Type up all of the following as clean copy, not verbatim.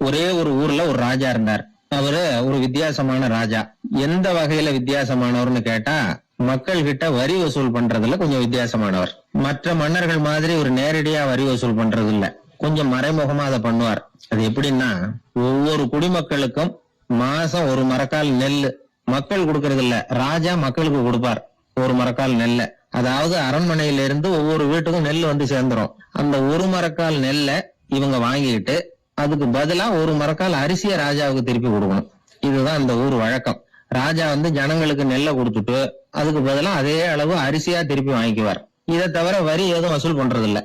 ஒரே ஒரு ஊர்ல ஒரு ராஜா இருந்தார். அவரு ஒரு வித்தியாசமான ராஜா. எந்த வகையில வித்தியாசமானவர்னு கேட்டா, மக்கள் கிட்ட வரி வசூல் பண்றதுல கொஞ்சம் வித்தியாசமானவர். மற்ற மன்னர்கள் மாதிரி ஒரு நேரடியா வரி வசூல் பண்றது இல்ல, கொஞ்சம் மறைமுகமா அதை பண்ணுவார். அது எப்படின்னா, ஒவ்வொரு குடிமக்களுக்கும் மாசம் ஒரு மரக்கால் நெல்லு, மக்கள் கொடுக்கறது இல்ல, ராஜா மக்களுக்கு கொடுப்பார் ஒரு மரக்கால் நெல்ல. அதாவது அரண்மனையில இருந்து ஒவ்வொரு வீட்டுக்கும் நெல் வந்து சேர்ந்துரும். அந்த ஒரு மரக்கால் நெல்ல இவங்க வாங்கிட்டு அதுக்கு பதிலா ஒரு மரக்கால் அரிசிய ராஜாவுக்கு திருப்பி கொடுக்கணும். இதுதான் அந்த ஊர் வழக்கம். ராஜா வந்து ஜனங்களுக்கு நெல்லை கொடுத்துட்டு அதுக்கு பதிலா அதே அளவு அரிசியா திருப்பி வாங்கிக்குவார். இதை தவிர வரி ஏதும் வசூல் பண்றது இல்ல.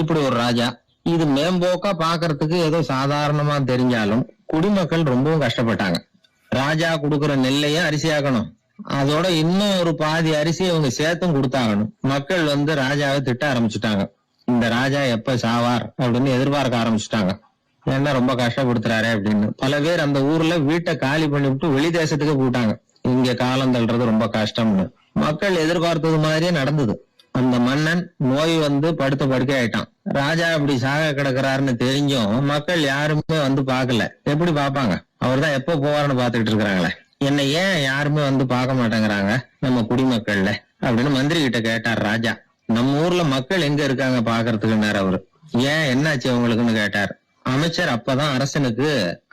இப்படி ஒரு ராஜா. இது மேம்போக்கா பாக்குறதுக்கு ஏதோ சாதாரணமா தெரிஞ்சாலும் குடிமக்கள் ரொம்பவும் கஷ்டப்பட்டாங்க. ராஜா கொடுக்கற நெல்லையும் அரிசியாக்கணும், அதோட இன்னும் ஒரு பாதி அரிசி அவங்க சேர்த்தும் கொடுத்தாகணும். மக்கள் வந்து ராஜாவை திட்ட ஆரம்பிச்சுட்டாங்க. இந்த ராஜா எப்ப சாவார் அப்படின்னு எதிர்பார்க்க ஆரம்பிச்சுட்டாங்க. ஏன்னா ரொம்ப கஷ்டப்படுத்துறாரு அப்படின்னு. பல பேர் அந்த ஊர்ல வீட்டை காலி பண்ணிவிட்டு வெளி தேசத்துக்கு போட்டாங்க. இங்க காலம் தள்ளுறது ரொம்ப கஷ்டம்னு. மக்கள் எதிர்பார்த்தது மாதிரியே நடந்தது. அந்த மன்னன் நோய் வந்து படுத்த படுக்கை ஆயிட்டான். ராஜா அப்படி சாக கிடக்குறாருன்னு தெரிஞ்சும் மக்கள் யாருமே வந்து பாக்கல. எப்படி பாப்பாங்க? அவர் தான் எப்ப போவாருன்னு பாத்துக்கிட்டு இருக்கிறாங்களே. என்னை ஏன் யாருமே வந்து பார்க்க மாட்டேங்கிறாங்க நம்ம குடிமக்கள்ல அப்படின்னு மந்திரி கிட்ட கேட்டார் ராஜா. நம்ம ஊர்ல மக்கள் எங்க இருக்காங்க பாக்குறதுக்குன்னாரு அவரு. ஏன் என்னாச்சு அவங்களுக்குன்னு கேட்டார். அமைச்சர் அப்பதான் அரசனுக்கு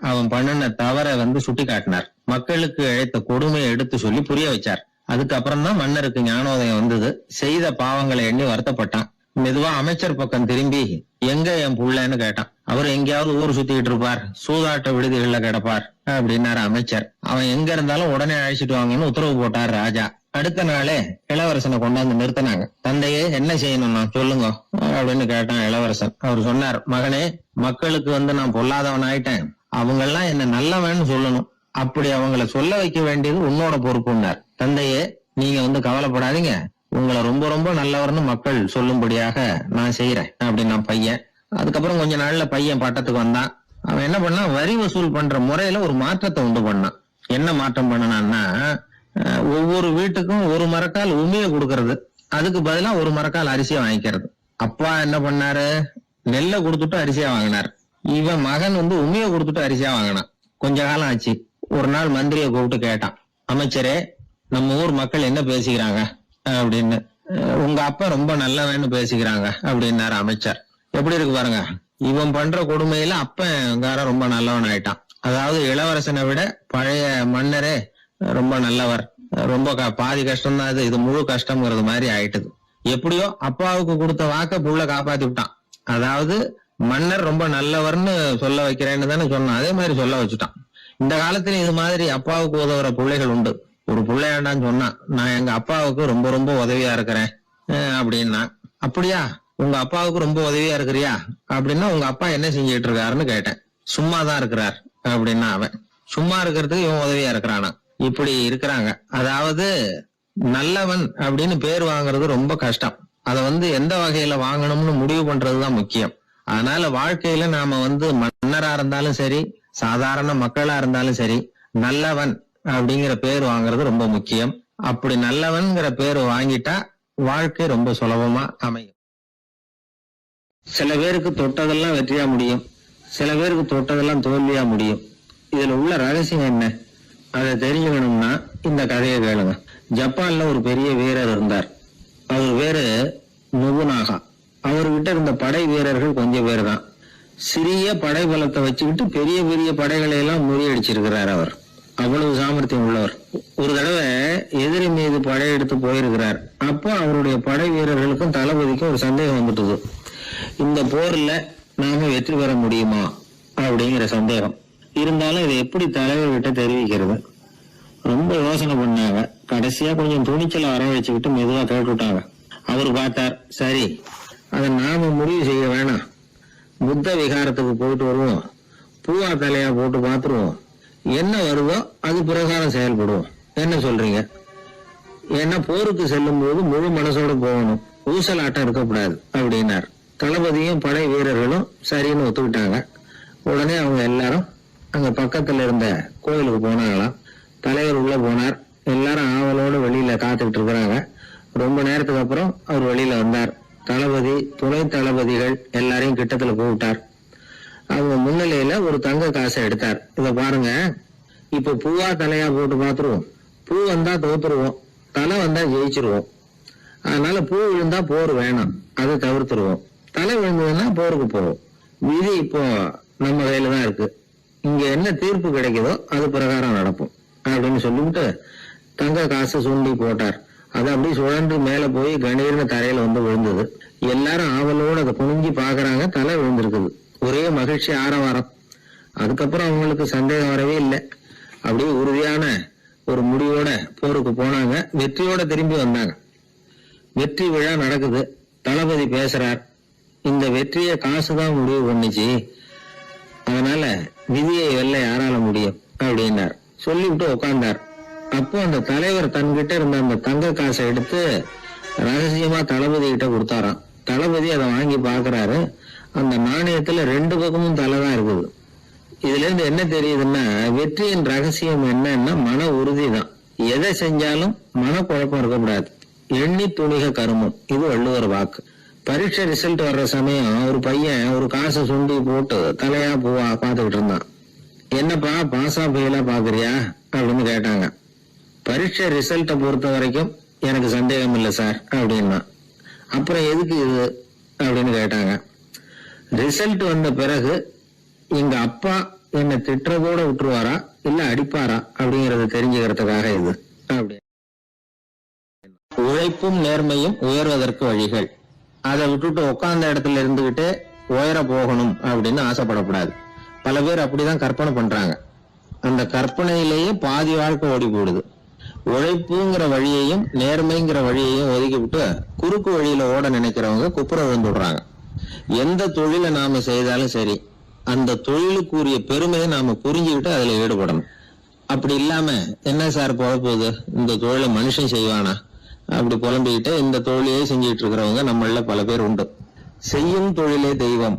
அவன் பண்ணின தவற வந்து சுட்டி காட்டினார். மக்களுக்கு இழைத்த கொடுமையை எடுத்து சொல்லி புரிய வச்சார். அதுக்கப்புறம் தான் மன்னருக்கு ஞானோதயம் வந்தது. செய்த பாவங்களை எண்ணி வருத்தப்பட்டான். மெதுவா அமைச்சர் பக்கம் திரும்பி, எங்க என் புள்ளன்னு கேட்டான். அவர் எங்கேயாவது ஊர் சுத்திக்கிட்டு இருப்பார், சூதாட்ட விடுதிகள்ல கிடப்பார் அப்படின்னாரு அமைச்சர். அவன் எங்க இருந்தாலும் உடனே அழைச்சிட்டு வாங்கன்னு உத்தரவு போட்டார் ராஜா. அடுத்த நாளே இளவரசனை கொண்டாந்து நிறுத்தினாங்க. தந்தையே, என்ன செய்யணும்னா சொல்லுங்க அப்படின்னு கேட்டான் இளவரசன். அவர் சொன்னார், மகனே, மக்களுக்கு வந்து நான் பொல்லாதவன் ஆயிட்டேன், அவங்க எல்லாம் என்ன நல்லவன்னு சொல்லணும். அப்படி அவங்கள சொல்ல வைக்க வேண்டியது உன்னோட பொறுப்புன்னார். தந்தையே, நீங்க வந்து கவலைப்படாதீங்க, உங்களை ரொம்ப ரொம்ப நல்லவர்னு மக்கள் சொல்லும்படியாக நான் செய்யறேன் அப்படின்னா பையன். அதுக்கப்புறம் கொஞ்ச நாள்ல பையன் பட்டத்துக்கு வந்தான். அவன் என்ன பண்ணான், வரி வசூல் பண்ற முறையில ஒரு மாற்றத்தை உண்டு பண்ணான். என்ன மாற்றம் பண்ணனான்னா, ஒவ்வொரு வீட்டுக்கும் ஒரு மரக்கால் உமிய கொடுக்கறது, அதுக்கு பதிலா ஒரு மரக்கால் அரிசியை வாங்கிக்கிறது. அப்பா என்ன பண்ணாரு, நெல்லை கொடுத்துட்டு அரிசியா வாங்கினார். இவன் மகன் வந்து உமிய கொடுத்துட்டு அரிசியா வாங்கினான். கொஞ்ச காலம் ஆச்சு. ஒரு நாள் மந்திரியை கூப்பிட்டு கேட்டான், அமைச்சரே, நம்ம ஊர் மக்கள் என்ன பேசிக்கிறாங்க அப்படின்னு. உங்க அப்பா ரொம்ப நல்லவன்னு பேசிக்கிறாங்க அப்படின்னாரு அமைச்சர். எப்படி இருக்கு பாருங்க, இவன் பண்ற கொடுமையில அப்பங்கார ரொம்ப நல்லவன் ஆயிட்டான். அதாவது இளவரசனை விட பழைய மன்னரே ரொம்ப நல்லவர், ரொம்ப பாதி கஷ்டம் தான் இது முழு கஷ்டம்ங்கிறது மாதிரி ஆயிட்டுது. எப்படியோ அப்பாவுக்கு கொடுத்த வாக்க புள்ள காப்பாத்தி விட்டான். அதாவது மன்னர் ரொம்ப நல்லவர்னு சொல்ல வைக்கிறேன்னு தானே சொன்னான், அதே மாதிரி சொல்ல வச்சுட்டான். இந்த காலத்துல இது மாதிரி அப்பாவுக்கு உதவுற பிள்ளைகள் உண்டு. ஒரு பிள்ளையாண்டான்னு சொன்னா, நான் எங்க அப்பாவுக்கு ரொம்ப ரொம்ப உதவியா இருக்கிறேன் அப்படின்னா. அப்படியா, உங்க அப்பாவுக்கு ரொம்ப உதவியா இருக்கிறியா அப்படின்னா, உங்க அப்பா என்ன செஞ்சிட்டு இருக்காருன்னு கேட்டேன். சும்மாதான் இருக்கிறார் அப்படின்னா அவன். சும்மா இருக்கிறதுக்கு இவன் உதவியா இருக்கிறானா? இப்படி இருக்கிறாங்க. அதாவது நல்லவன் அப்படின்னு பேர் வாங்குறது ரொம்ப கஷ்டம். அதை வந்து எந்த வகையில வாங்கணும்னு முடிவு பண்றதுதான் முக்கியம். அதனால வாழ்க்கையில நாம வந்து மன்னரா இருந்தாலும் சரி, சாதாரண மக்களா இருந்தாலும் சரி, நல்லவன் அப்படிங்கிற பேர் வாங்குறது ரொம்ப முக்கியம். அப்படி நல்லவன்கிற பேர் வாங்கிட்டா வாழ்க்கை ரொம்ப சுலபமா அமையும். சில பேருக்கு தொட்டதெல்லாம் வெற்றியா முடியும், சில பேருக்கு தொட்டதெல்லாம் தோல்வியா முடியும். இதுல உள்ள ரகசியம் என்ன, அதை தெரிஞ்சுக்கணும்னா இந்த கதையை கேளுங்க. ஜப்பான்ல ஒரு பெரிய வீரர் இருந்தார். அவர் பேரு நொபுனாகா. அவர்கிட்ட இருந்த படை வீரர்கள் கொஞ்சம் பேர் தான். சிறிய படை பலத்தை வச்சுக்கிட்டு பெரிய பெரிய படைகளை எல்லாம் முறியடிச்சிருக்கிறார் அவர். அவ்வளவு சாமர்த்தியம் உள்ளவர். ஒரு தடவை எதிரி மீது படையெடுத்து போயிருக்கிறார். அப்போ அவருடைய படை வீரர்களுக்கும் தளபதிக்கும் ஒரு சந்தேகம் வந்துட்டது. இந்த போர்ல நாம வெற்றி பெற முடியுமா அப்படிங்கிற சந்தேகம். இருந்தாலும் இதை எப்படி தலைவர்கிட்ட தெரிவிக்கிறது, ரொம்ப யோசனை பண்ணாங்க. கடைசியா கொஞ்சம் துணிச்சலை வரவழைச்சுக்கிட்டு மெதுவா கேட்டுவிட்டாங்க. அவர் பார்த்தார், சரி, அதை நாம முடிவு செய்ய வேணாம், புத்த விகாரத்துக்கு போயிட்டு வருவோம், பூவா தலையா போட்டு பாத்துருவோம், என்ன வருதோ அது பிரகாரம் செயல்படுவோம், என்ன சொல்றீங்க? ஏன்னா போருக்கு செல்லும் போது முழு மனசோட போகணும், ஊசலாட்டம் இருக்கக்கூடாது அப்படின்னார். தளபதியும் படை வீரர்களும் சரின்னு ஒத்துக்கிட்டாங்க. உடனே அவங்க எல்லாரும் அங்க பக்கத்துல இருந்த கோயிலுக்கு போனாங்களாம். தலைவர் உள்ள போனார். எல்லாரும் ஆவலோடு வெளியில காத்துக்கிட்டு இருக்கிறாங்க. ரொம்ப நேரத்துக்கு அப்புறம் அவர் வெளியில வந்தார். தளபதி, துணை தளபதிகள் எல்லாரையும் கிட்டத்துல கூப்பிட்டார். அவங்க முன்னிலையில ஒரு தங்க காசை எடுத்தார். இத பாருங்க, இப்ப பூவா தலையா போட்டு பாத்துருவோம். பூ வந்தா தோத்துருவோம், தலை வந்தா ஜெயிச்சிருவோம். அதனால பூ விழுந்தா போர் வேணாம், அதை தவிர்த்துருவோம். தலை விழுந்ததுன்னா போருக்கு போவோம். விதி இப்போ நம்ம கையில தான் இருக்கு. இங்க என்ன தீர்ப்பு கிடைக்குதோ அது பிரகாரம் நடப்போம் அப்படின்னு சொல்லிவிட்டு தங்க காசை சுண்டி போட்டார். அது அப்படி சுழன்று மேல போய் கணீர்னு தரையில வந்து விழுந்தது. எல்லாரும் ஆவலோடு அதை குனிஞ்சு பாக்குறாங்க. தலை விழுந்திருக்குது. ஒரே மகிழ்ச்சி, ஆரவாரம். அதுக்கப்புறம் அவங்களுக்கு சந்தேகம் வரவே இல்லை. அப்படியே உறுதியான ஒரு முடிவோட போருக்கு போனாங்க. வெற்றியோட திரும்பி வந்தாங்க. வெற்றி விழா நடக்குது. தளபதி பேசுறார். இந்த வெற்றியை காசுதான் முடிவு பண்ணுச்சு, அதனால விதியை வெல்ல யாரால முடியும் அப்படின்னார். சொல்லிவிட்டு உட்கார்ந்தார். அப்போ அந்த தலைவர் தன்கிட்ட இருந்த அந்த தங்க காசை எடுத்து ரகசியமா தளபதி கிட்ட கொடுத்தாராம். தளபதி அதை வாங்கி பாக்குறாரு. அந்த நாணயத்துல 2 பக்கமும் தலைதான் இருக்குது. இதுல இருந்து என்ன தெரியுதுன்னா, வெற்றியின் ரகசியம் என்னன்னா மன உறுதி தான். எதை செஞ்சாலும் மனக்குழப்பம் இருக்கக்கூடாது. எண்ணி துணிக கருமம், இது வள்ளுவர் வாக்கு. பரீட்சை ரிசல்ட் வர்ற சமயம் ஒரு பையன் ஒரு காசை சுண்டி போட்டு தலையா பூவா பாத்துக்கிட்டு இருந்தான். என்னப்பா பாஸா ஃபெயிலா பாக்குறியா அப்படின்னு கேட்டாங்க. பரீட்சை ரிசல்ட்டை பொறுத்த வரைக்கும் எனக்கு சந்தேகம் இல்லை சார் அப்படின்னா. அப்புறம் எதுக்கு இது அப்படின்னு கேட்டாங்க. ரிசல்ட் வந்த பிறகு எங்க அப்பா என்னை திட்டுறதோட விட்டுருவாரா இல்ல அடிப்பாரா அப்படிங்கறத தெரிஞ்சுக்கிறதுக்காக இது அப்படி. உழைப்பும் நேர்மையும் உயர்வதற்கு வழிகள். அதை விட்டுட்டு உட்கார்ந்த இடத்துல இருந்துகிட்டு உயர போகணும் அப்படின்னு ஆசைப்படக்கூடாது. பல பேர் அப்படிதான் கற்பனை பண்றாங்க. அந்த கற்பனையிலேயே பாதி வாழ்க்கை ஓடி போடுது. உழைப்புங்கிற வழியையும் நேர்மைங்கிற வழியையும் ஒதுக்கி விட்டு குறுக்கு வழியில ஓட நினைக்கிறவங்க குப்புற விழுந்துடுறாங்க. எந்த தொழிலை நாம செய்தாலும் சரி, அந்த தொழிலுக்குரிய பெருமையை நாம புரிஞ்சுக்கிட்டு அதுல ஈடுபடணும். அப்படி இல்லாம என்ன சார் போகுது, இந்த தொழிலை மனுஷன் செய்வானா அப்படி புலம்பிக்கிட்டு இந்த தொழிலையே செஞ்சுட்டு இருக்கிறவங்க நம்மள பல பேர் உண்டு. செய்யும் தொழிலே தெய்வம்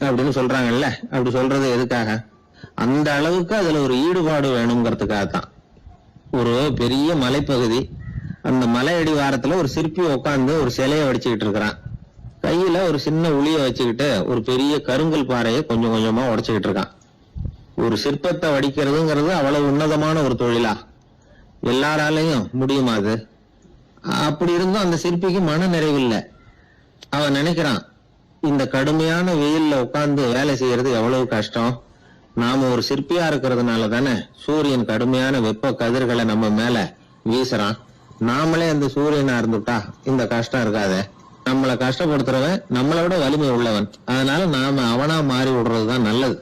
அப்படின்னு சொல்றாங்கல்ல. அப்படி சொல்றது எதுக்காக? அந்த அளவுக்கு அதுல ஒரு ஈடுபாடு வேணுங்கிறதுக்காகத்தான். ஒரு பெரிய மலைப்பகுதி, அந்த மலை அடிவாரத்துல ஒரு சிற்பி உட்கார்ந்து ஒரு சிலையை வடிச்சுக்கிட்டு இருக்கிறான். கையில ஒரு சின்ன உளிய வச்சுக்கிட்டு ஒரு பெரிய கருங்கல் பாறையை கொஞ்சம் கொஞ்சமா உடைச்சுக்கிட்டு இருக்கான். ஒரு சிற்பத்தை வடிக்கிறதுங்கிறது அவ்வளவு உன்னதமான ஒரு தொழிலா? எல்லாராலையும் முடியுமா அது? அப்படி இருந்தும் அந்த சிற்பிக்கு மன நிறைவில்லை. அவன் நினைக்கிறான், இந்த கடுமையான வெயில்ல உட்கார்ந்து வேலை செய்யறது எவ்வளவு கஷ்டம். நாம ஒரு சிற்பியா இருக்கிறதுனால தானே சூரியன் கடுமையான வெப்ப கதிர்களை நம்ம மேல வீசுறான். நாமளே அந்த சூரியனா இருந்துட்டா இந்த கஷ்டம் இருக்காதே. நம்மளை கஷ்டப்படுத்துறவன் நம்மளை விட வலிமை உள்ளவன், அதனால நாம அவனா மாறி விடுறதுதான் நல்லது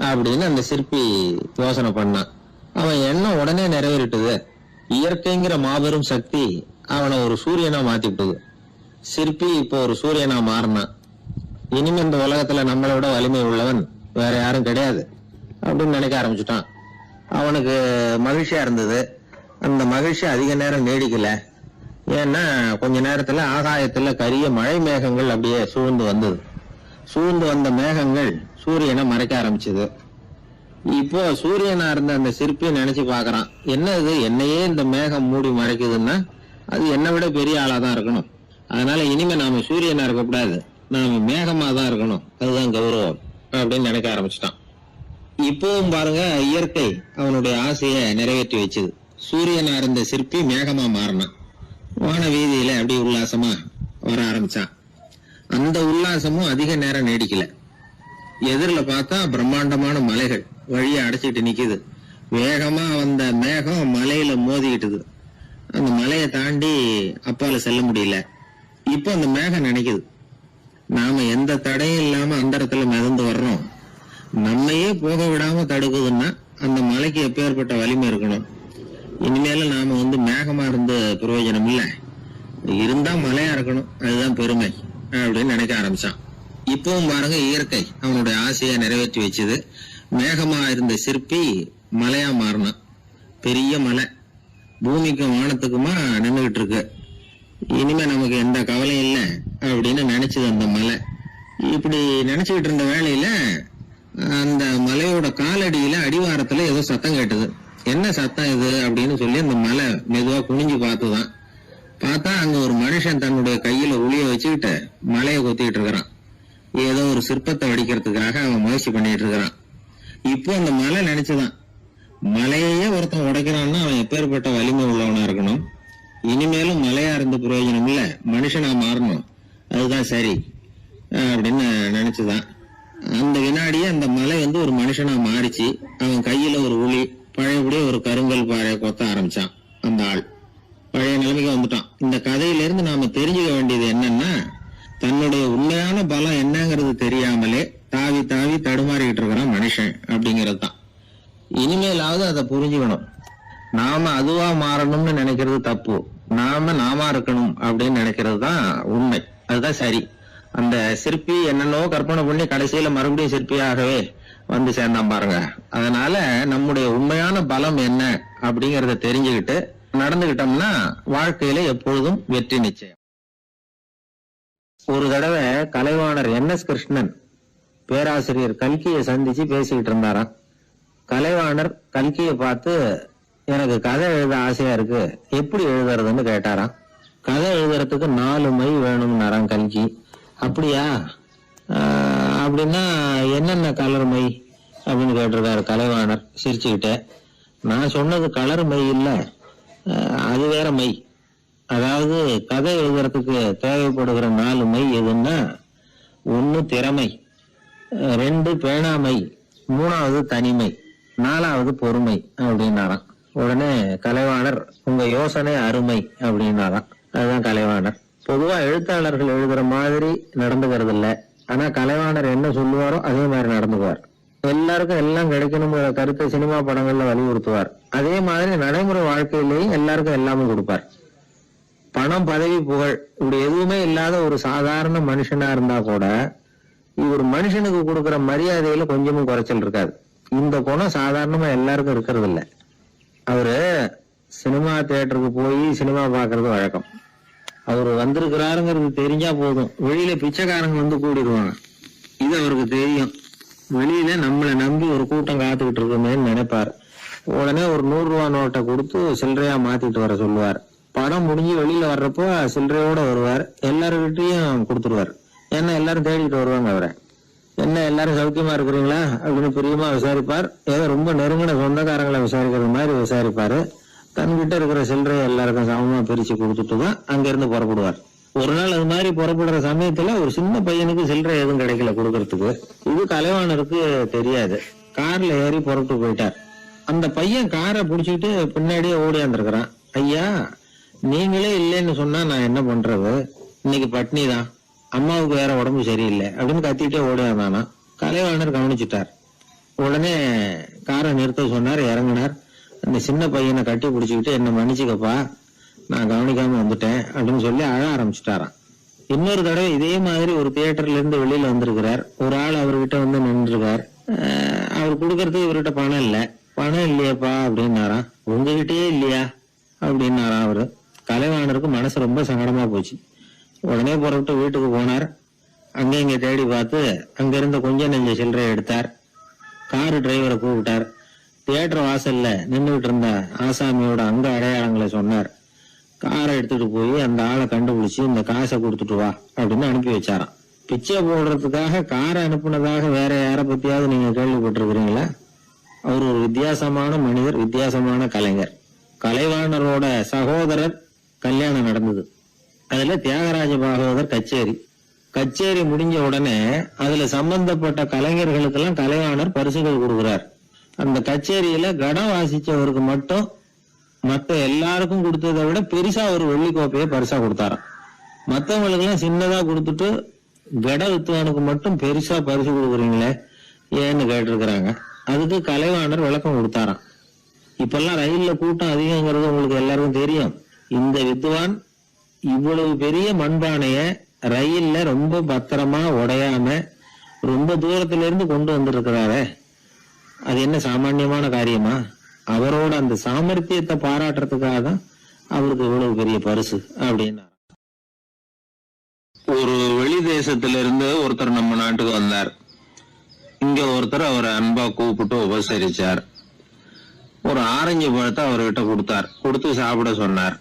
அப்படின்னு அந்த சிற்பி யோசனை பண்ணான். அவன் எண்ணம் உடனே நிறைவேறிட்டுது. இயற்கைங்கிற மாபெரும் சக்தி அவனை ஒரு சூரியனா மாத்திவிட்டது. சிற்பி இப்போ ஒரு சூரியனா மாறினான். இனிமே இந்த உலகத்துல நம்மளை விட வலிமை உள்ளவன் வேற யாரும் கிடையாது அப்படின்னு நினைக்க ஆரம்பிச்சுட்டான். அவனுக்கு மகிழ்ச்சியா இருந்தது. அந்த மகிழ்ச்சி அதிக நேரம் நீடிக்கல. ஏன்னா கொஞ்ச நேரத்துல ஆகாயத்துல கரிய மழை மேகங்கள் அப்படியே சூழ்ந்து வந்தது. சூழ்ந்து வந்த மேகங்கள் சூரியனை மறைக்க ஆரம்பிச்சது. இப்போ சூரியனா இருந்த அந்த சிற்பி நினைச்சு பாக்குறான், என்ன இது என்னையே இந்த மேகம் மூடி மறைக்குதுன்னா அது என்னை விட பெரிய ஆளாதான் இருக்கணும். அதனால இனிமே நாம சூரியனா இருக்கக்கூடாது, நாம மேகமா தான் இருக்கணும், அதுதான் கௌரவம் அப்படின்னு நினைக்க ஆரம்பிச்சிட்டான். இப்பவும் பாருங்க, இயற்கை அவனுடைய ஆசையை நிறைவேற்றி வச்சுது. சூரியனா இருந்த சிற்பி மேகமா மாறினான். வான வீதியில அப்படி உல்லாசமா வர ஆரம்பிச்சான். அந்த உல்லாசமும் அதிக நேரம் நீடிக்கல. எதிரில பார்த்தா பிரம்மாண்டமான மலைகள் வழியை அடைச்சிட்டு நிக்குது. வேகமா வந்த மேகம் மலையில மோதிக்கிட்டுது. அந்த மலையை தாண்டி அப்பால செல்ல முடியல. இப்போ அந்த மேகம் நினைக்குது, நாம எந்த தடையும் இல்லாம அந்தரத்துல மிதந்து வர்றோம். நம்மையே போக விடாம தடுக்குதுன்னா அந்த மலைக்கு எப்பேற்பட்ட வலிமை இருக்கணும். இனிமேல நாம மேகமா இருந்த பிரயோஜனம் இல்ல, இருந்தா மலையா இருக்கணும், அதுதான் பெருமை அப்படின்னு நினைக்க ஆரம்பிச்சான். இப்பவும் பாருங்க, இயற்கை அவனுடைய ஆசையை நிறைவேற்றி வச்சது. மேகமா இருந்த சிற்பி மலையா மாறினான். பெரிய மலை பூமிக்கும் வானத்துக்குமா நின்றுகிட்டு இருக்கு. இனிமே நமக்கு எந்த கவலையும் இல்லை அப்படின்னு நினைச்சது அந்த மலை. இப்படி நினைச்சுக்கிட்டு இருந்த வேளையில அந்த மலையோட காலடியில அடிவாரத்துல ஏதோ சத்தம் கேட்டது. என்ன சத்தம் இது அப்படின்னு சொல்லி அந்த மலை மெதுவா குனிஞ்சு பார்த்துதான். பார்த்தா அங்க ஒரு மனுஷன் தன்னுடைய கையில உளிய வச்சுக்கிட்டு மலையை கொத்திக்கிட்டு இருக்கிறான். ஏதோ ஒரு சிற்பத்தை வடிக்கிறதுக்காக அவன் முயற்சி பண்ணிட்டு இருக்கிறான். இப்போ அந்த மலை நினைச்சுதான், மலையே ஒருத்தன் உடைக்கிறான்னா அவன் எப்பேற்பட்ட வலிமை உள்ளவனா இருக்கணும். இனிமேலும் மலையா இருந்த பிரயோஜனம் இல்ல, மனுஷனா மாறணும், அதுதான் சரி அப்படின்னு நினைச்சுதான் அந்த வினாடியே அந்த மலை ஒரு மனுஷனா மாறிச்சு. அவன் கையில ஒரு உளி, பழையபடியே ஒரு கருங்கல் பாறையை கொத்த ஆரம்பிச்சான். அந்த ஆள் பழைய நிலைமைக்கு வந்துட்டான். இந்த கதையிலிருந்து நாம தெரிஞ்சுக்க வேண்டியது என்னன்னா, தன்னுடைய உண்மையான பலம் என்னங்கிறது தெரியாமலே தாவி தாவி தடுமாறிக்கிட்டு இருக்கிறான் மனுஷன் அப்படிங்கிறது தான். இனிமேலாவது அதை புரிஞ்சுக்கணும். நாம அதுவா மாறணும்னு நினைக்கிறது தப்பு, நாம இருக்கணும் அப்படின்னு நினைக்கிறது தான் உண்மை, அதுதான் சரி. அந்த சிற்பி என்னென்னோ கற்பனை பண்ணி கடைசியில மறுபடியும் சிற்பியாகவே வந்து சேர்ந்தான் பாருங்க. அதனால நம்முடைய உண்மையான பலம் என்ன அப்படிங்கறத தெரிஞ்சுக்கிட்டு நடந்துகிட்டோம்னா வாழ்க்கையில எப்பொழுதும் வெற்றி நிச்சயம். ஒரு தடவை கலைவாணர் NS கிருஷ்ணன் பேராசிரியர் கல்கியை சந்திச்சு பேசிக்கிட்டு இருந்தாராம். கலைவாணர் கல்கியை பார்த்து, எனக்கு கதை எழுத ஆசையா இருக்கு, எப்படி எழுதுறதுன்னு கேட்டாராம். கதை எழுதுறதுக்கு 4 மை வேணும்னாராம் கல்கி. அப்படியா, அப்படின்னா என்னென்ன கலர் மை அப்படின்னு கேட்டிருக்காரு கலைவாணர் சிரிச்சுக்கிட்டே. நான் சொன்னது கலர் மை இல்ல, அது வேற மை. அதாவது கதை எழுதுறதுக்கு தேவைப்படுகிற 4 மை எதுன்னா, 1 திறமை, 2 பேணாமை, 3வது தனிமை, 4வது பொறுமை அப்படின்னாராம். உடனே கலைவாணர், உங்க யோசனை அருமை அப்படின்னாராம். அதுதான் கலைவாணர். பொதுவா எழுத்தாளர்கள் எழுதுற மாதிரி நடந்துக்கிறது இல்ல, ஆனா கலைவாணர் என்ன சொல்லுவாரோ அதே மாதிரி நடந்துக்குவார். எல்லாருக்கும் எல்லாம் கிடைக்கணுங்கிற கருத்தை சினிமா படங்கள்ல வலியுறுத்துவார். அதே மாதிரி நடைமுறை வாழ்க்கையிலேயும் எல்லாருக்கும் எல்லாமே கொடுப்பார். பணம், பதவி, புகழ் இப்படி எதுவுமே இல்லாத ஒரு சாதாரண மனுஷனா இருந்தா கூட இவர் மனுஷனுக்கு கொடுக்கற மரியாதையில கொஞ்சமும் குறைச்சல் இருக்காது. இந்த குணம் சாதாரணமா எல்லாருக்கும் இருக்கிறது இல்ல. அவரு சினிமா தியேட்டருக்கு போய் சினிமா பாக்குறது வழக்கம். அவரு வந்திருக்கிறாருங்கிறது தெரிஞ்சா போதும், வெளியில பிச்சைக்காரங்க வந்து கூடிடுவாங்க. இது அவருக்கு தெரியும். வெளியில நம்மளை நம்பி ஒரு கூட்டம் காத்துக்கிட்டு இருக்குமேன்னு நினைப்பாரு. உடனே ஒரு 100 ரூபா நோட்டை கொடுத்து சில்லறையா மாத்திட்டு வர சொல்லுவார். படம் முடிஞ்சு வெளியில வர்றப்போ சில்லறையோட வருவார். எல்லாருக்கிட்டையும் கொடுத்துருவார். ஏன்னா எல்லாரும் தேடிட்டு வருவாங்க அவரை. என்ன எல்லாரும் சௌக்கியமா இருக்கிறீங்களா அப்படின்னு பிரியமா விசாரிப்பார். ஏதோ ரொம்ப நெருங்கின சொந்தக்காரங்களை விசாரிக்கிறது மாதிரி விசாரிப்பாரு. தன்கிட்ட இருக்கிற சில்லறையை எல்லாருக்கும் சமமா பிரிச்சு கொடுத்துட்டு தான் அங்கிருந்து புறப்படுவார். ஒரு நாள் அது மாதிரி புறப்படுற சமயத்துல ஒரு சின்ன பையனுக்கு சில்லறை எதுவும் கிடைக்கல கொடுக்கறதுக்கு. இது கலைவாணருக்கு தெரியாது. கார்ல ஏறி புறப்பட்டு போயிட்டார். அந்த பையன் காரை புடிச்சுக்கிட்டு பின்னாடியே ஓடியாந்துருக்கிறான். ஐயா, நீங்களே இல்லைன்னு சொன்னா நான் என்ன பண்றது, இன்னைக்கு பட்னி தான், அம்மாவுக்கு வேற உடம்பு சரியில்லை அப்படின்னு கத்திட்டே ஓடியாந்தானா. கலைவாணர் கவனிச்சுட்டார். உடனே காரை நிறுத்த சொன்னார். இறங்கினார். அந்த சின்ன பையனை கட்டி பிடிச்சுக்கிட்டு, என்ன மன்னிச்சுக்கப்பா, நான் கவனிக்காம வந்துட்டேன் அப்படின்னு சொல்லி அழ ஆரம்பிச்சுட்டாராம். இன்னொரு தடவை இதே மாதிரி ஒரு தியேட்டர்ல இருந்து வெளியில வந்திருக்கிறார். ஒரு ஆள் அவர்கிட்ட வந்து நின்றுருக்கார். அவர் கொடுக்கறதுக்கு இவர்கிட்ட பணம் இல்ல. பணம் இல்லையாப்பா அப்படின்னாராம். உங்ககிட்டயே இல்லையா அப்படின்னாராம் அவரு. கலைவாணருக்கு மனசு ரொம்ப சங்கடமா போச்சு. உடனே புறப்பட்டு வீட்டுக்கு போனார். அங்க இங்க தேடி பார்த்து அங்க இருந்த கொஞ்சம் நெஞ்ச சில்லறையை எடுத்தார். காரு டிரைவரை கூப்பிட்டார். தியேட்டர் வாசல்ல நின்றுகிட்டு இருந்த ஆசாமியோட அங்க அடையாளங்களை சொன்னார். காரை எடுத்துட்டு போய் அந்த ஆளை கண்டுபிடிச்சு இந்த காசை கொடுத்துட்டு வா அப்படின்னு அனுப்பி வச்சாராம். பிச்சை போடுறதுக்காக காரை அனுப்புனதாக வேற யார பத்தியாவது நீங்க கேள்விப்பட்டிருக்கிறீங்களா? அவர் ஒரு வித்தியாசமான மனிதர், வித்தியாசமான கலைஞர். கலைவாணரோட சகோதரர் கல்யாணம் நடந்தது. அதுல தியாகராஜ பாகவதர் கச்சேரி முடிஞ்ச உடனே அதுல சம்பந்தப்பட்ட கலைஞர்களுக்கெல்லாம் கலைவாணர் பரிசுகள் கொடுக்கிறார். அந்த கச்சேரியில கடம் வாசிச்சவருக்கு மட்டும் மத்த எல்லாருக்கும் கொடுத்ததை விட பெருசா ஒரு வெள்ளி கோப்பையை பரிசா கொடுத்தாராம். மத்தவங்களுக்கு எல்லாம் சின்னதா கொடுத்துட்டு கட வித்துவானுக்கு மட்டும் பெருசா பரிசு கொடுக்குறீங்களே ஏன்னு கேட்டிருக்கிறாங்க. அதுக்கு கலைவாணர் விளக்கம் கொடுத்தாராம். இப்பெல்லாம் ரயில்ல கூட்டம் அதிகங்கிறது உங்களுக்கு எல்லாருக்கும் தெரியும். இந்த வித்துவான் இவ்வளவு பெரிய மண்பானைய ரயில்ல ரொம்ப பத்திரமா உடையாம ரொம்ப தூரத்துல இருந்து கொண்டு வந்திருக்கிறாரே, அது என்ன சாமான்யமான காரியமா? அவரோட அந்த சாமர்த்தியத்தை பாராட்டுறதுக்காக தான் அவருக்கு இவ்வளவு பெரிய பரிசு அப்படின்னா. ஒரு வெளி தேசத்துல இருந்து ஒருத்தர் நம்ம நாட்டுக்கு வந்தார். இங்க ஒருத்தர் அவரை அன்பா கூப்பிட்டு உபசரிச்சார். ஒரு ஆரஞ்சு பழத்தை அவர்கிட்ட கொடுத்தார். கொடுத்து சாப்பிட சொன்னார்.